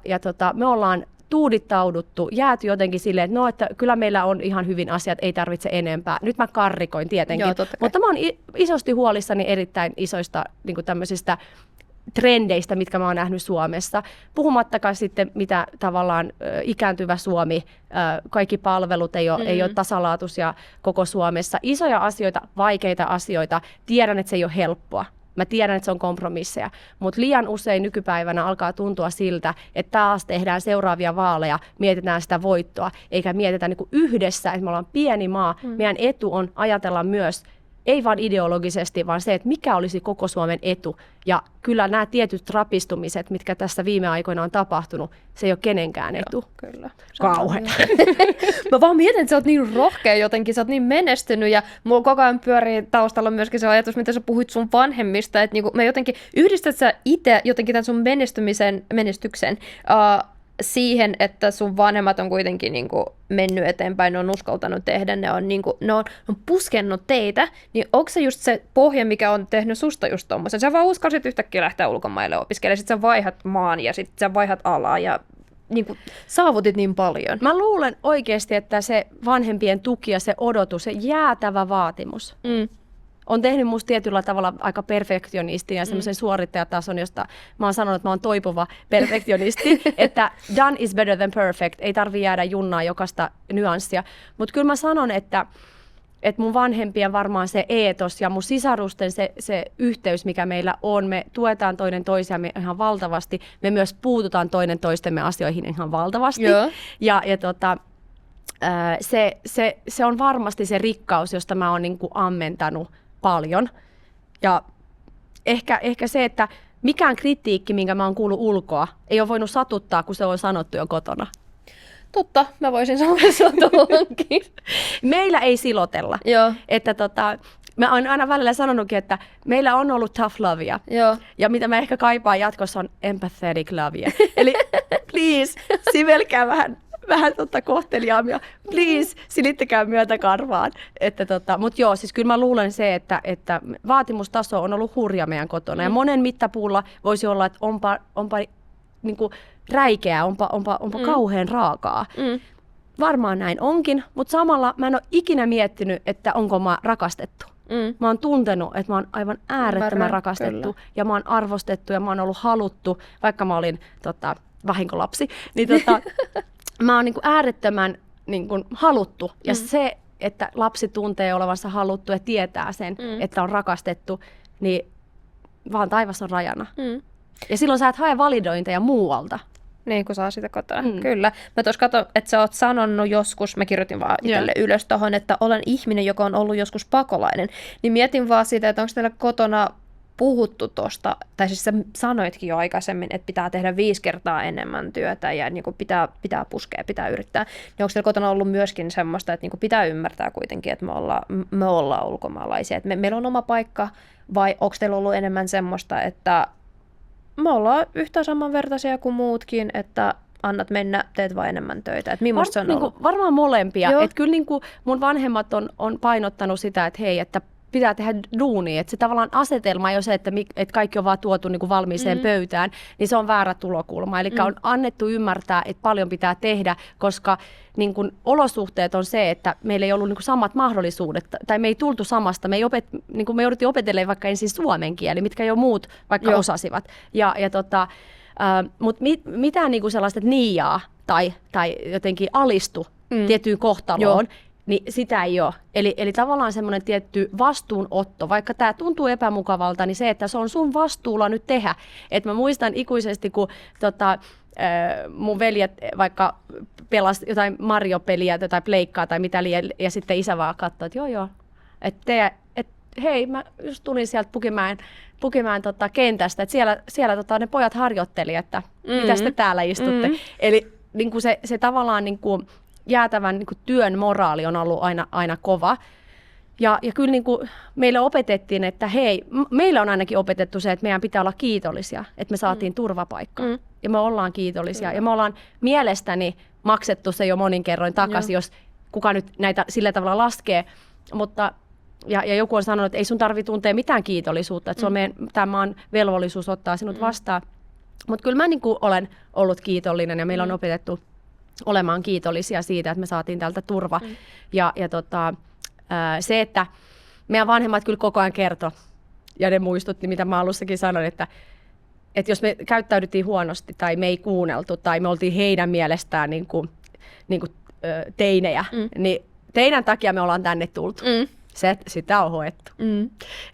me ollaan tuudittauduttu, jääty jotenkin silleen, että että kyllä meillä on ihan hyvin asiat, ei tarvitse enempää. Nyt mä karrikoin tietenkin, mutta mä oon isosti huolissani erittäin isoista niin kuin tämmöisistä trendeistä, mitkä mä oon nähnyt Suomessa. Puhumattakaan sitten, mitä tavallaan ikääntyvä Suomi, kaikki palvelut ei ole tasalaatuisia koko Suomessa. Isoja asioita, vaikeita asioita. Tiedän, että se ei ole helppoa. Mä tiedän, että se on kompromisseja, mutta liian usein nykypäivänä alkaa tuntua siltä, että taas tehdään seuraavia vaaleja, mietitään sitä voittoa, eikä mietitä niin kuin yhdessä, että me ollaan pieni maa. Meidän etu on ajatella myös, ei vain ideologisesti, vaan se, että mikä olisi koko Suomen etu. Ja kyllä nämä tietyt rapistumiset, mitkä tässä viime aikoina on tapahtunut, se ei ole kenenkään etu. Kyllä. Kauhean. Mä vaan mietin, että sä oot niin rohkea jotenkin, sä oot niin menestynyt, ja mulla koko ajan pyörii taustalla myöskin se ajatus, mitä sä puhuit sun vanhemmista, että niinku me jotenkin yhdistät sä itse jotenkin tämän sun menestyksen siihen, että sun vanhemmat on kuitenkin niinku mennyt eteenpäin, ne on uskaltanut tehdä, ne on puskennut teitä, niin onko se just se pohja, mikä on tehnyt susta just tommosen? Sä vaan uskalsit yhtäkkiä lähteä ulkomaille opiskelemaan, sit sä vaihat maan ja sit sä vaihat alaa ja niinku saavutit niin paljon. Mä luulen oikeasti, että se vanhempien tuki ja se odotus, se jäätävä vaatimus, on tehnyt musta tietyllä tavalla aika perfektionistin ja semmoisen suorittajatason, josta mä oon sanonut, että mä oon toipuva perfektionisti, että done is better than perfect, ei tarvi jäädä junnaa jokaista nyanssia. Mutta kyllä mä sanon, että mun vanhempien varmaan se eetos ja mun sisarusten se yhteys, mikä meillä on, me tuetaan toinen toisiamme ihan valtavasti, me myös puututaan toinen toistemme asioihin ihan valtavasti. Ja se on varmasti se rikkaus, josta mä oon niinku ammentanut paljon. Ja ehkä se, että mikään kritiikki, minkä mä oon kuullut ulkoa, ei ole voinut satuttaa, kun se on sanottu jo kotona. Totta, mä voisin sanoa tuohonkin. Meillä ei silotella. Joo. Että mä oon aina välillä sanonutkin, että meillä on ollut tough lovea. Joo. Ja mitä mä ehkä kaipaan jatkossa on empathetic lovea. Eli please, sivelkää vähän kohteliaamia. Please, silittäkää myötäkarvaan. Mutta joo, siis kyllä mä luulen se, että vaatimustaso on ollut hurja meidän kotona. Ja monen mittapuulla voisi olla, että onpa niinku räikeää, onpa kauhean raakaa. Varmaan näin onkin, mutta samalla mä en ole ikinä miettinyt, että onko mä rakastettu. Mä oon tuntenut, että mä oon aivan äärettömän rakastettu kyllä. Ja mä oon arvostettu ja mä oon ollut haluttu, vaikka mä olin vahinkolapsi, niin mä oon niinku äärettömän niinku haluttu. Ja se, että lapsi tuntee olevansa haluttu ja tietää sen, että on rakastettu, niin vaan taivas on rajana. Ja silloin sä et hae validointeja muualta. Niin, kun saa sitä kotona. Kyllä. Mä tuossa katson, että sä oot sanonut joskus, mä kirjoitin vaan itselle ylös tohon, että olen ihminen, joka on ollut joskus pakolainen. Niin mietin vaan sitä, että onko teillä kotona puhuttu tosta, tai siis sä sanoitkin jo aikaisemmin, että pitää tehdä 5 kertaa enemmän työtä ja niin kuin pitää puskea, pitää yrittää. Niin onko teillä kotona ollut myöskin semmoista, että niin kuin pitää ymmärtää kuitenkin, että me ollaan ulkomaalaisia, että meillä on oma paikka, vai onko teillä ollut enemmän semmoista, että me ollaan yhtä samanvertaisia kuin muutkin, että annat mennä, teet vaan enemmän töitä. Että millaista se on ollut? Varmaan molempia. Että kyllä niin kuin mun vanhemmat on painottanut sitä, että hei, että pitää tehdä duunia. Että se tavallaan asetelma ei ole se, että kaikki on vaan tuotu niin kuin valmiiseen pöytään, niin se on väärä tulokulma. Eli on annettu ymmärtää, että paljon pitää tehdä, koska niin kuin olosuhteet on se, että meillä ei ollut niin kuin samat mahdollisuudet, tai me ei tultu samasta. Me jouduttiin opetelemaan vaikka ensin suomen kieli, mitkä jo muut vaikka osasivat. Mutta mitään niin kuin sellaista niijaa tai jotenkin alistu tiettyyn kohtaloon, niin sitä ei ole. Eli tavallaan semmoinen tietty vastuunotto, vaikka tämä tuntuu epämukavalta, niin se, että se on sun vastuulla nyt tehdä. Et mä muistan ikuisesti, kun mun veljet vaikka pelasi jotain Mario-peliä tai pleikkaa tai mitä liian, ja sitten isä vaan katsoi, että joo, että hei, mä just tulin sieltä Pukimäen kentästä, että siellä ne pojat harjoitteli, että mitä te täällä istutte. Eli niin kuin se tavallaan niin kuin jäätävän niin kuin työn moraali on ollut aina kova. Ja kyllä niin kuin meille opetettiin, että hei, meillä on ainakin opetettu se, että meidän pitää olla kiitollisia, että me saatiin turvapaikka. Ja me ollaan kiitollisia. Ja me ollaan mielestäni maksettu se jo monin kerroin takaisin, jos kuka nyt näitä sillä tavalla laskee. Mutta, ja joku on sanonut, että ei sun tarvitse tuntea mitään kiitollisuutta, että se on tämä maan velvollisuus ottaa sinut vastaan. Mutta kyllä mä niin kuin olen ollut kiitollinen ja meillä on opetettu olemaan kiitollisia siitä, että me saatiin täältä turva. Se, että meidän vanhemmat kyllä koko ajan kertoi, ja ne muistutti, mitä mä alussakin sanoin, että jos me käyttäydyttiin huonosti tai me ei kuunneltu tai me oltiin heidän mielestään niin kuin teinejä, niin teidän takia me ollaan tänne tultu. Sitä on hoettu.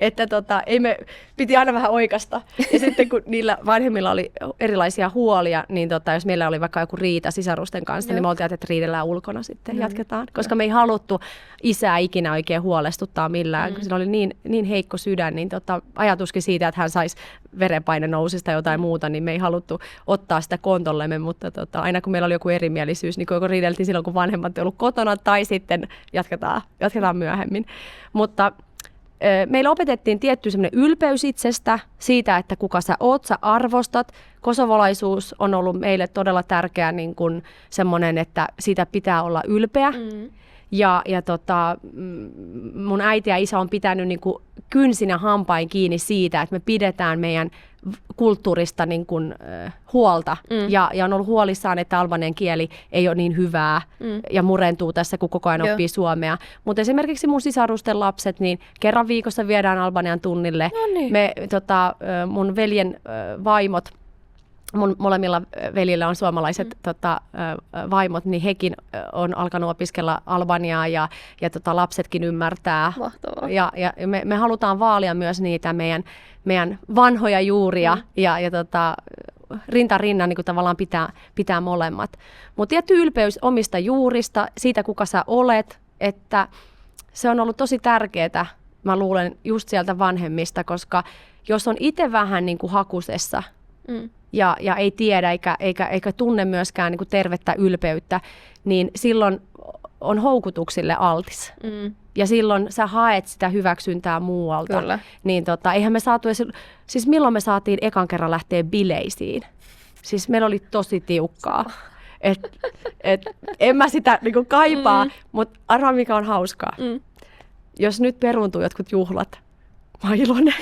Että ei me piti aina vähän oikasta. Ja sitten kun niillä vanhemmilla oli erilaisia huolia, niin jos meillä oli vaikka joku riita sisarusten kanssa, niin me oltiin, että riidellään ulkona sitten, jatketaan. Koska me ei haluttu isää ikinä oikein huolestuttaa millään. Kun sillä oli niin heikko sydän, niin ajatuskin siitä, että hän saisi verenpaine nousista jotain muuta, niin me ei haluttu ottaa sitä kontollemme. Mutta aina kun meillä oli joku erimielisyys, niin joko riideltiin silloin, kun vanhemmat ei ollut kotona, tai sitten jatketaan myöhemmin. Mutta meillä opetettiin tietty semmoinen ylpeys itsestä, siitä, että kuka sä oot, sä arvostat. Kosovolaisuus on ollut meille todella tärkeä niin kuin semmoinen, että siitä pitää olla ylpeä. Ja mun äiti ja isä on pitänyt niin kuin kynsinä hampain kiinni siitä, että me pidetään meidän kulttuurista niin kuin, huolta. Ja on ollut huolissaan, että albanian kieli ei ole niin hyvää ja murentuu tässä, kun koko ajan oppii suomea. Mutta esimerkiksi mun sisarusten lapset, niin kerran viikossa viedään Albanian tunnille. Me, mun veljen vaimot, mun molemmilla veljillä on suomalaiset vaimot, niin hekin on alkanut opiskella albaniaa ja lapsetkin ymmärtää. Mahtavaa. Ja me halutaan vaalia myös niitä meidän vanhoja juuria ja rinta rinnan niin kuin tavallaan pitää molemmat. Mutta tietty ylpeys omista juurista, siitä kuka sä olet, että se on ollut tosi tärkeää, mä luulen, just sieltä vanhemmista, koska jos on itse vähän niin kuin hakusessa, ja ei tiedä eikä tunne myöskään niin kuin tervettä ylpeyttä, niin silloin on houkutuksille altis. Ja silloin sä haet sitä hyväksyntää muualta. Kyllä. Niin eihän me saatu edes, siis milloin me saatiin ekan kerran lähteä bileisiin? Siis meillä oli tosi tiukkaa. En mä sitä niinku kaipaa, mutta arvaa mikä on hauskaa. Jos nyt peruuntuu jotkut juhlat, mä oon iloinen.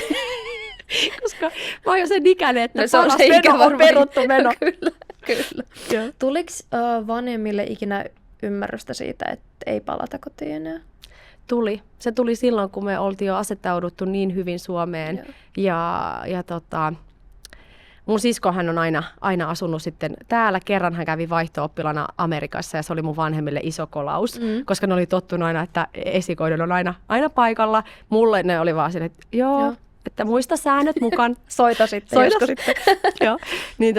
Koska mä oon jo sen ikäinen, että paras meno on peruttu meno. Kyllä. Tuliko vanhemmille ikinä ymmärrystä siitä, että ei palata kotiin enää? Tuli. Se tuli silloin, kun me oltiin jo asettauduttu niin hyvin Suomeen. Ja mun siskohan on aina asunut sitten täällä. Kerran hän kävi vaihto-oppilana Amerikassa ja se oli mun vanhemmille iso kolaus, koska ne oli tottunut aina, että esikoinen on aina paikalla. Mulle ne oli vaan silleen, että joo. Että muista säännöt mukaan. Soita sitten. Joo. Niin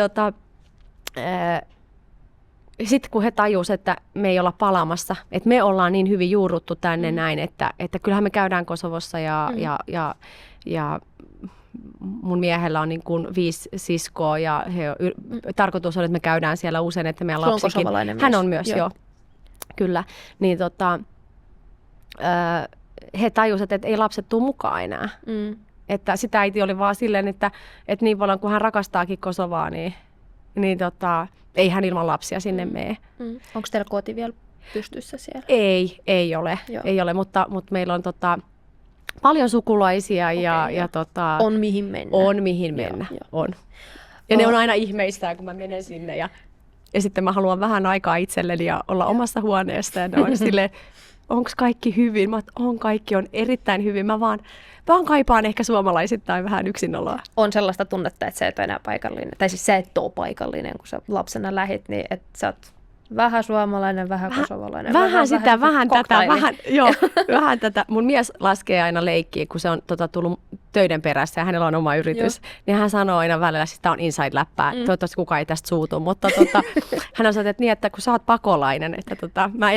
sitten kun he tajusivat, että me ei olla palaamassa, että me ollaan niin hyvin juurruttu tänne näin, että kyllähän me käydään Kosovossa ja mun miehellä on niin kuin 5 siskoa ja tarkoitus on, että me käydään siellä usein, että meidän lapsikin. Hän on myös, joo. Kyllä. Niin he tajusivat, että ei lapset tule mukaan enää. Että sitä äiti oli vaan silleen, että niin paljon kun hän rakastaakin Kosovaa, niin ei hän ilman lapsia sinne mene. Onko teillä koti vielä pystyssä siellä? Ei ole, mutta meillä on paljon sukulaisia on mihin mennä. On mihin mennä, on. Ja ne on aina ihmeissään, kun mä menen sinne ja sitten mä haluan vähän aikaa itselleni ja olla omassa huoneessa ja ne on silleen, onko kaikki hyvin? Kaikki on erittäin hyvin. Mä vaan kaipaan ehkä suomalaisittain vähän yksinoloa. On sellaista tunnetta, että sä et ole enää paikallinen. Tai siis sä et ole paikallinen, kun sä lapsena lähit, niin että sä oot vähän suomalainen, vähän kosovalainen. Vähän tätä. Mun mies laskee aina leikkiä, kun se on tullut töiden perässä ja hänellä on oma yritys. Niin hän sanoo aina välillä, että tämä on inside-läppää. Toivottavasti kukaan ei tästä suutu. Mutta hän on sanonut, että niin, että kun sä oot pakolainen, että mä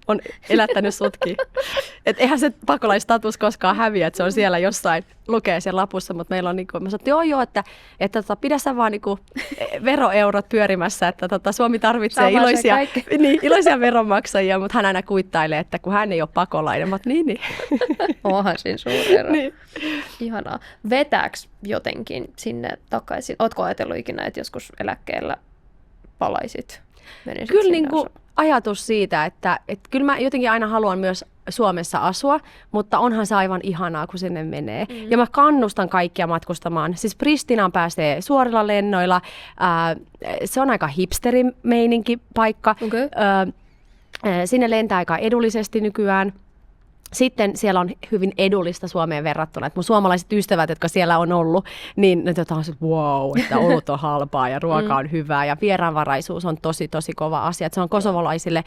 on elättänyt sutkin. Että eihän se pakolaistatus koskaan häviä, että se on siellä jossain, lukee siellä lapussa. Mutta meillä on, mä sanoin, että pidä sä vaan veroeurot pyörimässä, että Suomi tarvitsee iloisia veronmaksajia, mutta hän aina kuittailee, että kun hän ei ole pakolainen, mutta niin. Onhan siinä suuri ero. Niin. Ihanaa. Vetääks jotenkin sinne takaisin? Ootko ajatellut ikinä, että joskus eläkkeellä palaisit? Kyllä ajatus siitä, että kyllä mä jotenkin aina haluan myös Suomessa asua, mutta onhan se aivan ihanaa, kun sinne menee. Ja mä kannustan kaikkia matkustamaan. Siis Pristinaan pääsee suorilla lennoilla. Se on aika hipsterimeininki paikka. Okay. Sinne lentää aika edullisesti nykyään. Sitten siellä on hyvin edullista Suomeen verrattuna. Että mun suomalaiset ystävät, jotka siellä on ollut, niin ne on se, että wow, että olut on halpaa ja ruoka on hyvää ja vieraanvaraisuus on tosi, tosi kova asia. Että se on kosovalaisille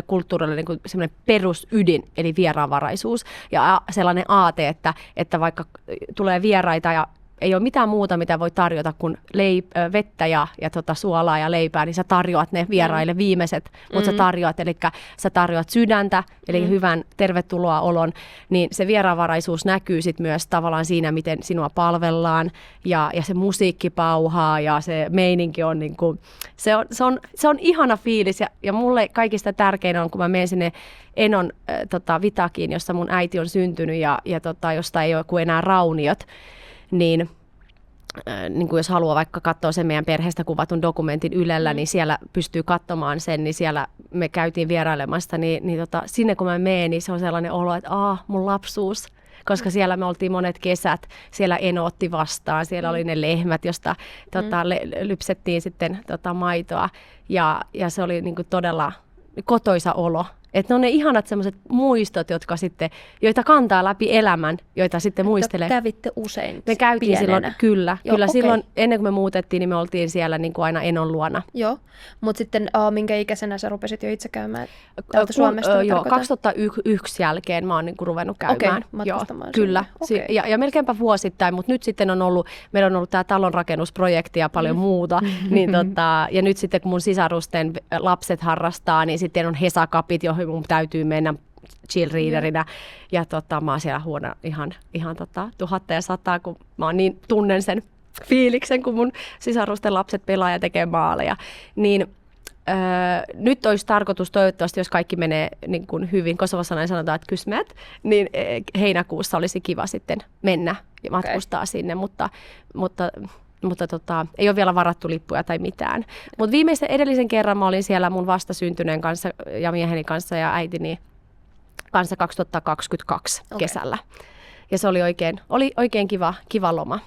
kulttuurille niin kuin semmoinen perusydin, eli vieraanvaraisuus. Ja sellainen aate, että vaikka tulee vieraita ja ei ole mitään muuta, mitä voi tarjota kuin vettä ja suolaa ja leipää, niin sä tarjoat ne vieraille viimeiset, mutta sä tarjoat sydäntä, eli hyvän tervetuloa olon, niin se vieraanvaraisuus näkyy sit myös tavallaan siinä, miten sinua palvellaan, ja se musiikki pauhaa, ja se meininki on, niin kuin, se on ihana fiilis, ja mulle kaikista tärkein on, kun mä menen sinne Enon Vitakiin, jossa mun äiti on syntynyt, ja josta ei ole kuin enää rauniot, niin kuin jos haluaa vaikka katsoa sen meidän perheestä kuvatun dokumentin Ylellä, niin siellä pystyy katsomaan sen, niin siellä me käytiin vierailemassa, niin sinne kun mä menen, niin se on sellainen olo, että mun lapsuus, koska siellä me oltiin monet kesät, siellä Eno otti vastaan, siellä oli ne lehmät, josta lypsettiin sitten maitoa, ja se oli niin kuin todella kotoisa olo. Että ne on ne ihanat semmoiset muistot, joita kantaa läpi elämän, joita sitten muistelee. Kävitte usein me käytiin pienenä. Silloin, kyllä silloin ennen kuin me muutettiin, niin me oltiin siellä niin kuin aina Enon luona. Joo, mutta sitten minkä ikäisenä sä rupesit jo itse käymään täältä Suomesta? Joo, 2001 jälkeen mä oon niin kuin ruvennut käymään. Matkustamaan. Kyllä, okay. ja melkeinpä vuosittain, mutta nyt sitten meillä on ollut tämä talonrakennusprojekti ja paljon muuta. Niin ja nyt sitten kun mun sisarusten lapset harrastaa, niin sitten on Hesakapit, joihin mun täytyy mennä chill-readerinä. Ja mä oon siellä huono ihan 1100, kun mä niin tunnen sen fiiliksen, kun mun sisarusten lapset pelaa ja tekee maaleja. Niin nyt olisi tarkoitus toivottavasti, jos kaikki menee niin kuin hyvin, Kosovossa näin sanotaan, että kysmät, niin heinäkuussa olisi kiva sitten mennä ja matkustaa sinne, mutta ei ole vielä varattu lippuja tai mitään. Mutta edellisen kerran mä olin siellä mun vastasyntyneen kanssa ja mieheni kanssa ja äitini kanssa 2022 kesällä. Ja se oli oikein kiva loma.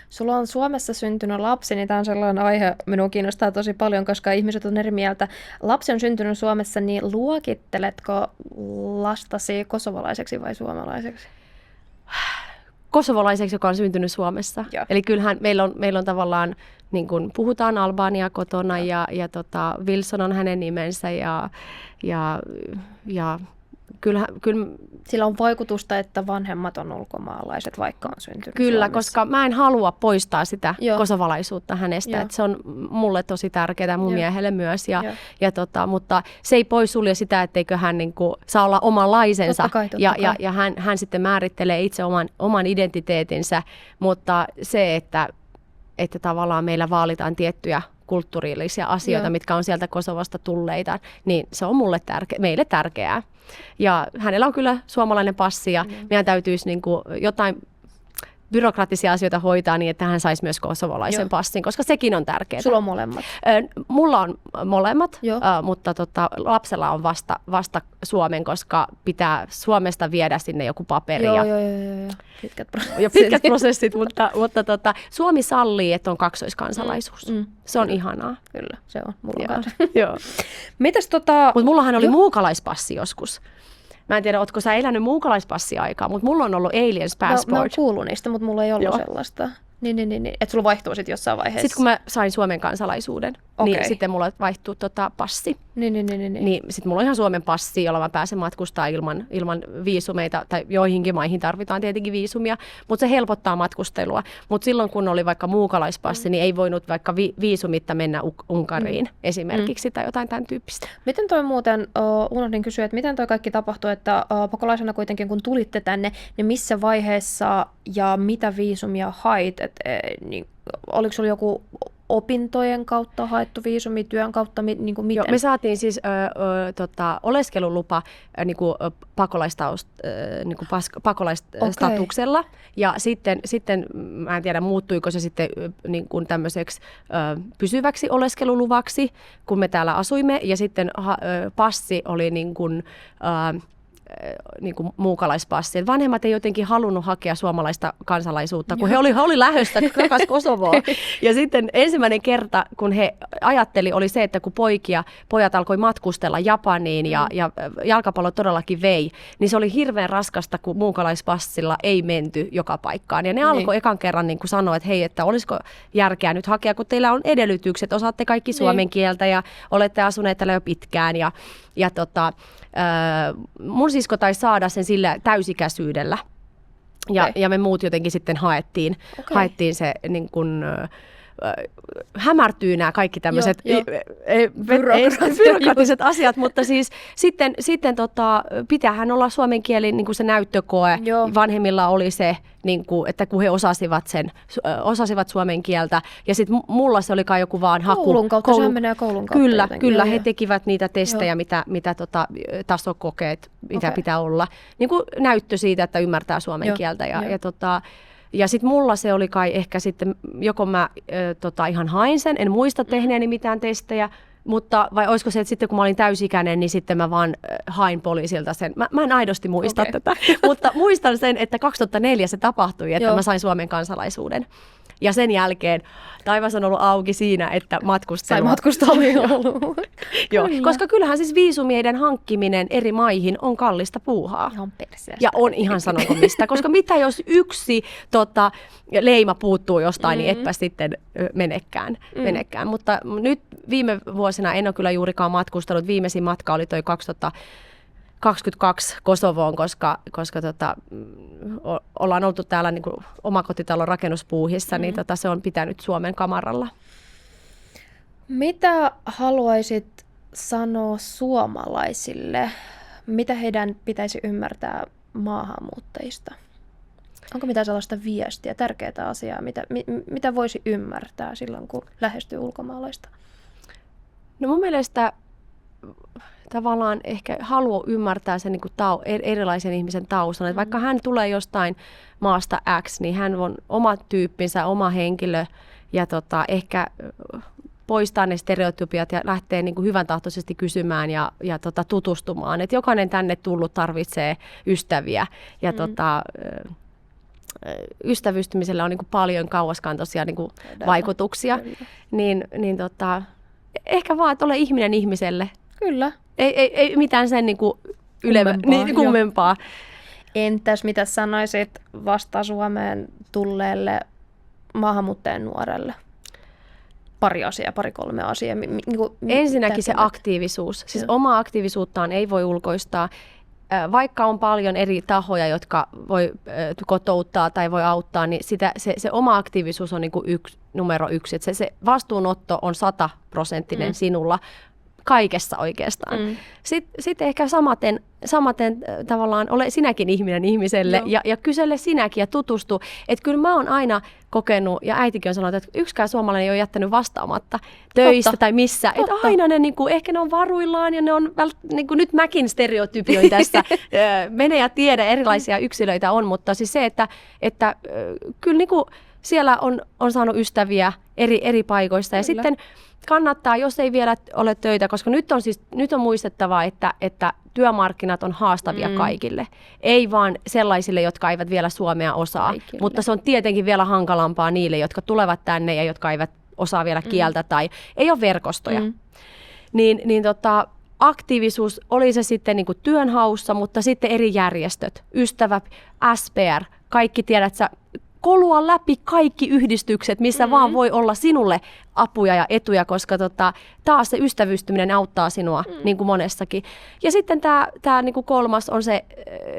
Sulla on Suomessa syntynyt lapsi, niin tämä on sellainen aihe, minua kiinnostaa tosi paljon, koska ihmiset on eri mieltä. Lapsi on syntynyt Suomessa, niin luokitteletko lastasi kosovolaiseksi vai suomalaiseksi? Kosovolaiseksi, joka on syntynyt Suomessa. Joo. Eli kyllähän meillä on tavallaan, niin kuin puhutaan albania kotona ja Wilson on hänen nimensä ja kyllä sillä on vaikutusta, että vanhemmat on ulkomaalaiset, vaikka on syntynyt Kyllä, Suomessa. koska mä en halua poistaa sitä kosovalaisuutta hänestä. Että se on mulle tosi tärkeää, mun miehelle myös. Mutta se ei poissulje sitä, etteikö hän niinku saa olla omanlaisensa. Totta kai. Ja hän sitten määrittelee itse oman identiteetinsä. Mutta se, että tavallaan meillä vaalitaan tiettyjä kulttuurillisia asioita, mitkä on sieltä Kosovosta tulleita, niin se on meille tärkeää. Ja hänellä on kyllä suomalainen passi ja meidän täytyisi niin kuin jotain byrokraattisia asioita hoitaa niin, että hän saisi myös kosovolaisen passin, koska sekin on tärkeää. Sulla on molemmat? Mulla on molemmat, mutta lapsella on vasta Suomen, koska pitää Suomesta viedä sinne joku paperi. Joo. Pitkät prosessit, mutta Suomi sallii, että on kaksoiskansalaisuus. Se on ihanaa. Kyllä, se on mulla kanssa. Joo. Mites Mutta mullahan oli muukalaispassi joskus. Mä en tiedä, ootko sä elänyt muukalaispassi-aikaa, mutta mulla on ollut Aliens Passport. Mä oon kuullut niistä, mutta mulla ei ollut sellaista. Niin. Että sulla vaihtuu sitten jossain vaiheessa. Sitten kun mä sain Suomen kansalaisuuden, niin sitten mulla vaihtuu passi. Niin sitten mulla on ihan Suomen passi, jolla mä pääsen matkustaa ilman viisumeita, tai joihinkin maihin tarvitaan tietenkin viisumia, mutta se helpottaa matkustelua. Mutta silloin kun oli vaikka muukalaispassi, niin ei voinut vaikka viisumitta mennä Unkariin esimerkiksi tai jotain tämän tyyppistä. Miten toi muuten, unohdin kysyä, että miten toi kaikki tapahtui, että pakolaisena kuitenkin kun tulitte tänne, niin missä vaiheessa ja mitä viisumia hait? Niin, oliko sulla joku opintojen kautta haettu viisumi, työn kautta, niin kuin miten? Joo, me saatiin siis oleskelulupa pakolaistatuksella ja sitten mä en tiedä muuttuiko se sitten niin kuin tämmöiseksi pysyväksi oleskeluluvaksi, kun me täällä asuimme ja sitten passi oli niin kuin muukalaispassi. Vanhemmat ei jotenkin halunnut hakea suomalaista kansalaisuutta, kun he oli lähdössä takaisin Kosovoon. Ja sitten ensimmäinen kerta, kun he ajatteli, oli se, että kun pojat alkoi matkustella Japaniin ja jalkapallo todellakin vei, niin se oli hirveän raskasta, kun muukalaispassilla ei menty joka paikkaan. Ja ne alkoi ekan kerran niin kuin sanoa, että hei, että olisiko järkeä nyt hakea, kun teillä on edellytykset, osaatte kaikki suomen kieltä ja olette asuneet täällä jo pitkään. Mun sisko taisi saada sen sillä täysikäisyydellä. Ja me muut jotenkin sitten haettiin se niin kuin, hämärtyy nämä kaikki tämmöiset byrokraattiset asiat, mutta siis sitten pitäähän olla suomen kieli niin kuin se näyttökoe. Vanhemmilla oli se, niin kuin, että kun he osasivat suomen kieltä ja sitten mulla se oli kai joku vaan haku. Koulun kautta, sehän menee koulun kautta. Kyllä, he tekivät niitä testejä, mitä tasokokeet, mitä pitää olla. Niin kuin näyttö siitä, että ymmärtää suomen kieltä ja sitten mulla se oli kai ehkä sitten, joko mä ihan hain sen, en muista tehneeni mitään testejä, mutta vai olisiko se, että sitten kun mä olin täysikäinen, niin sitten mä vaan hain poliisilta sen. Mä en aidosti muista tätä, mutta muistan sen, että 2004 se tapahtui, että mä sain Suomen kansalaisuuden. Ja sen jälkeen taivas on ollut auki siinä, että matkustelua oli ollut. Joo, koska kyllähän siis viisumien hankkiminen eri maihin on kallista puuhaa. Ihan perseestä. Ja on ihan sanonko mistä, koska mitä jos yksi leima puuttuu jostain, niin etpä sitten menekään. Mutta nyt viime vuosina en ole kyllä juurikaan matkustellut. Viimeisin matka oli toi 2022 Kosovoon, koska ollaan oltu täällä niin kuin omakotitalon rakennuspuuhissa, niin se on pitänyt Suomen kamaralla. Mitä haluaisit sanoa suomalaisille? Mitä heidän pitäisi ymmärtää maahanmuuttajista? Onko mitään sellaista viestiä, tärkeää asiaa, mitä voisi ymmärtää silloin, kun lähestyy ulkomaalaista? No mun mielestä tavallaan ehkä haluaa ymmärtää sen niin kuin erilaisen ihmisen taustan. Että vaikka hän tulee jostain maasta X, niin hän on oma tyyppinsä, oma henkilö ja ehkä poistaa ne stereotypiat ja lähtee niin kuin hyvän tahtoisesti kysymään ja tutustumaan. Et jokainen tänne tullut tarvitsee ystäviä ja ystävystymisellä on niin kuin paljon kauaskantoisia niin kuin vaikutuksia. Niin, ehkä vaan, että ole ihminen ihmiselle. Kyllä. Ei mitään sen niin kuin kummempaa. Entäs mitä sanoisit vasta Suomeen tulleelle maahanmuuttajan nuorelle? Pari-kolme asiaa. Ensinnäkin se aktiivisuus. Siis omaa aktiivisuuttaan ei voi ulkoistaa. Vaikka on paljon eri tahoja, jotka voi kotouttaa tai voi auttaa, niin se oma aktiivisuus on niin kuin numero 1. Että se vastuunotto on 100% sinulla kaikessa oikeastaan. Sitten ehkä samaten tavallaan ole sinäkin ihminen ihmiselle ja kysele sinäkin ja tutustu. Että kyllä mä oon aina kokenut, ja äitikin on sanonut, että yksikään suomalainen ei ole jättänyt vastaamatta töissä tai missä. Että aina ne, niin kuin, ehkä ne on varuillaan ja ne on, niin kuin nyt mäkin stereotypioin tässä, mene ja tiedä, erilaisia yksilöitä on, mutta siis se, että kyllä niin kuin siellä on saanut ystäviä eri paikoista ja kyllä. Sitten kannattaa, jos ei vielä ole töitä, koska nyt on muistettava, että työmarkkinat on haastavia kaikille. Ei vaan sellaisille, jotka eivät vielä suomea osaa, mutta se on tietenkin vielä hankalampaa niille, jotka tulevat tänne ja jotka eivät osaa vielä kieltä tai ei ole verkostoja. Aktiivisuus oli se sitten niin kuin työnhaussa, mutta sitten eri järjestöt, ystävät, SPR, kaikki tiedät sä, kolua läpi kaikki yhdistykset, missä vaan voi olla sinulle apuja ja etuja, koska taas se ystävystyminen auttaa sinua niin kuin monessakin. Ja sitten tämä niin kuin kolmas on se,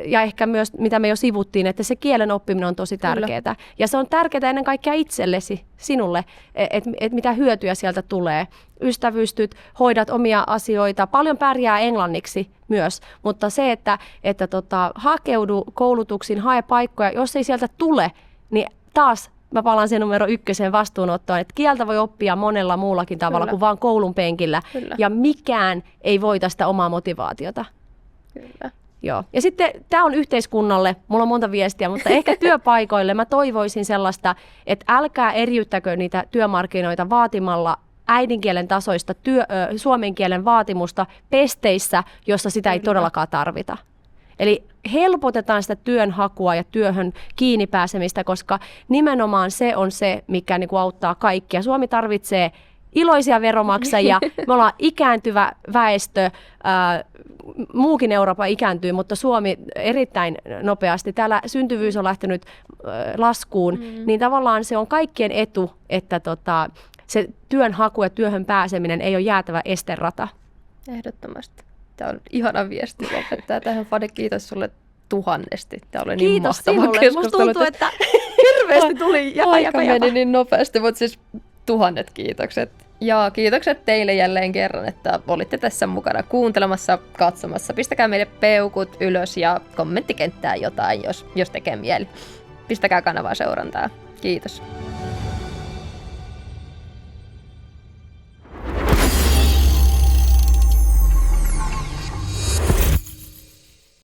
ja ehkä myös mitä me jo sivuttiin, että se kielen oppiminen on tosi tärkeää. Ja se on tärkeää ennen kaikkea itsellesi, sinulle, että mitä hyötyjä sieltä tulee. Ystävystyt, hoidat omia asioita, paljon pärjää englanniksi myös, mutta se, että hakeudu koulutuksiin, hae paikkoja, jos ei sieltä tule, niin taas mä palaan sen numero 1 vastuunottoon, että kieltä voi oppia monella muullakin tavalla kuin vaan koulun penkillä. Ja mikään ei voita sitä omaa motivaatiota. Kyllä. Joo. Ja sitten tämä on yhteiskunnalle, mulla on monta viestiä, mutta ehkä työpaikoille mä toivoisin sellaista, että älkää eriyttäkö niitä työmarkkinoita vaatimalla äidinkielen tasoista suomen kielen vaatimusta pesteissä, jossa sitä ei todellakaan tarvita. Eli helpotetaan sitä työnhakua ja työhön kiinni pääsemistä, koska nimenomaan se on se, mikä niin kuin auttaa kaikkia. Suomi tarvitsee iloisia veromaksajia, me ollaan ikääntyvä väestö, muukin Eurooppa ikääntyy, mutta Suomi erittäin nopeasti. Täällä syntyvyys on lähtenyt laskuun, niin tavallaan se on kaikkien etu, että se työnhaku ja työhön pääseminen ei ole jäätävä esterata. Ehdottomasti. Tämä on ihana viesti lopettaa tähän. Fade, kiitos sulle tuhannesti. Tämä oli niin mahtava sinulle. keskustelu. Musta tuntuu, että hirveästi tuli aika meni niin nopeasti, mutta siis 1000 kiitokset. Ja kiitokset teille jälleen kerran, että olitte tässä mukana kuuntelemassa, katsomassa. Pistäkää meille peukut ylös ja kommenttikenttään jotain, jos tekee mieli. Pistäkää kanavaa seurantaa. Kiitos.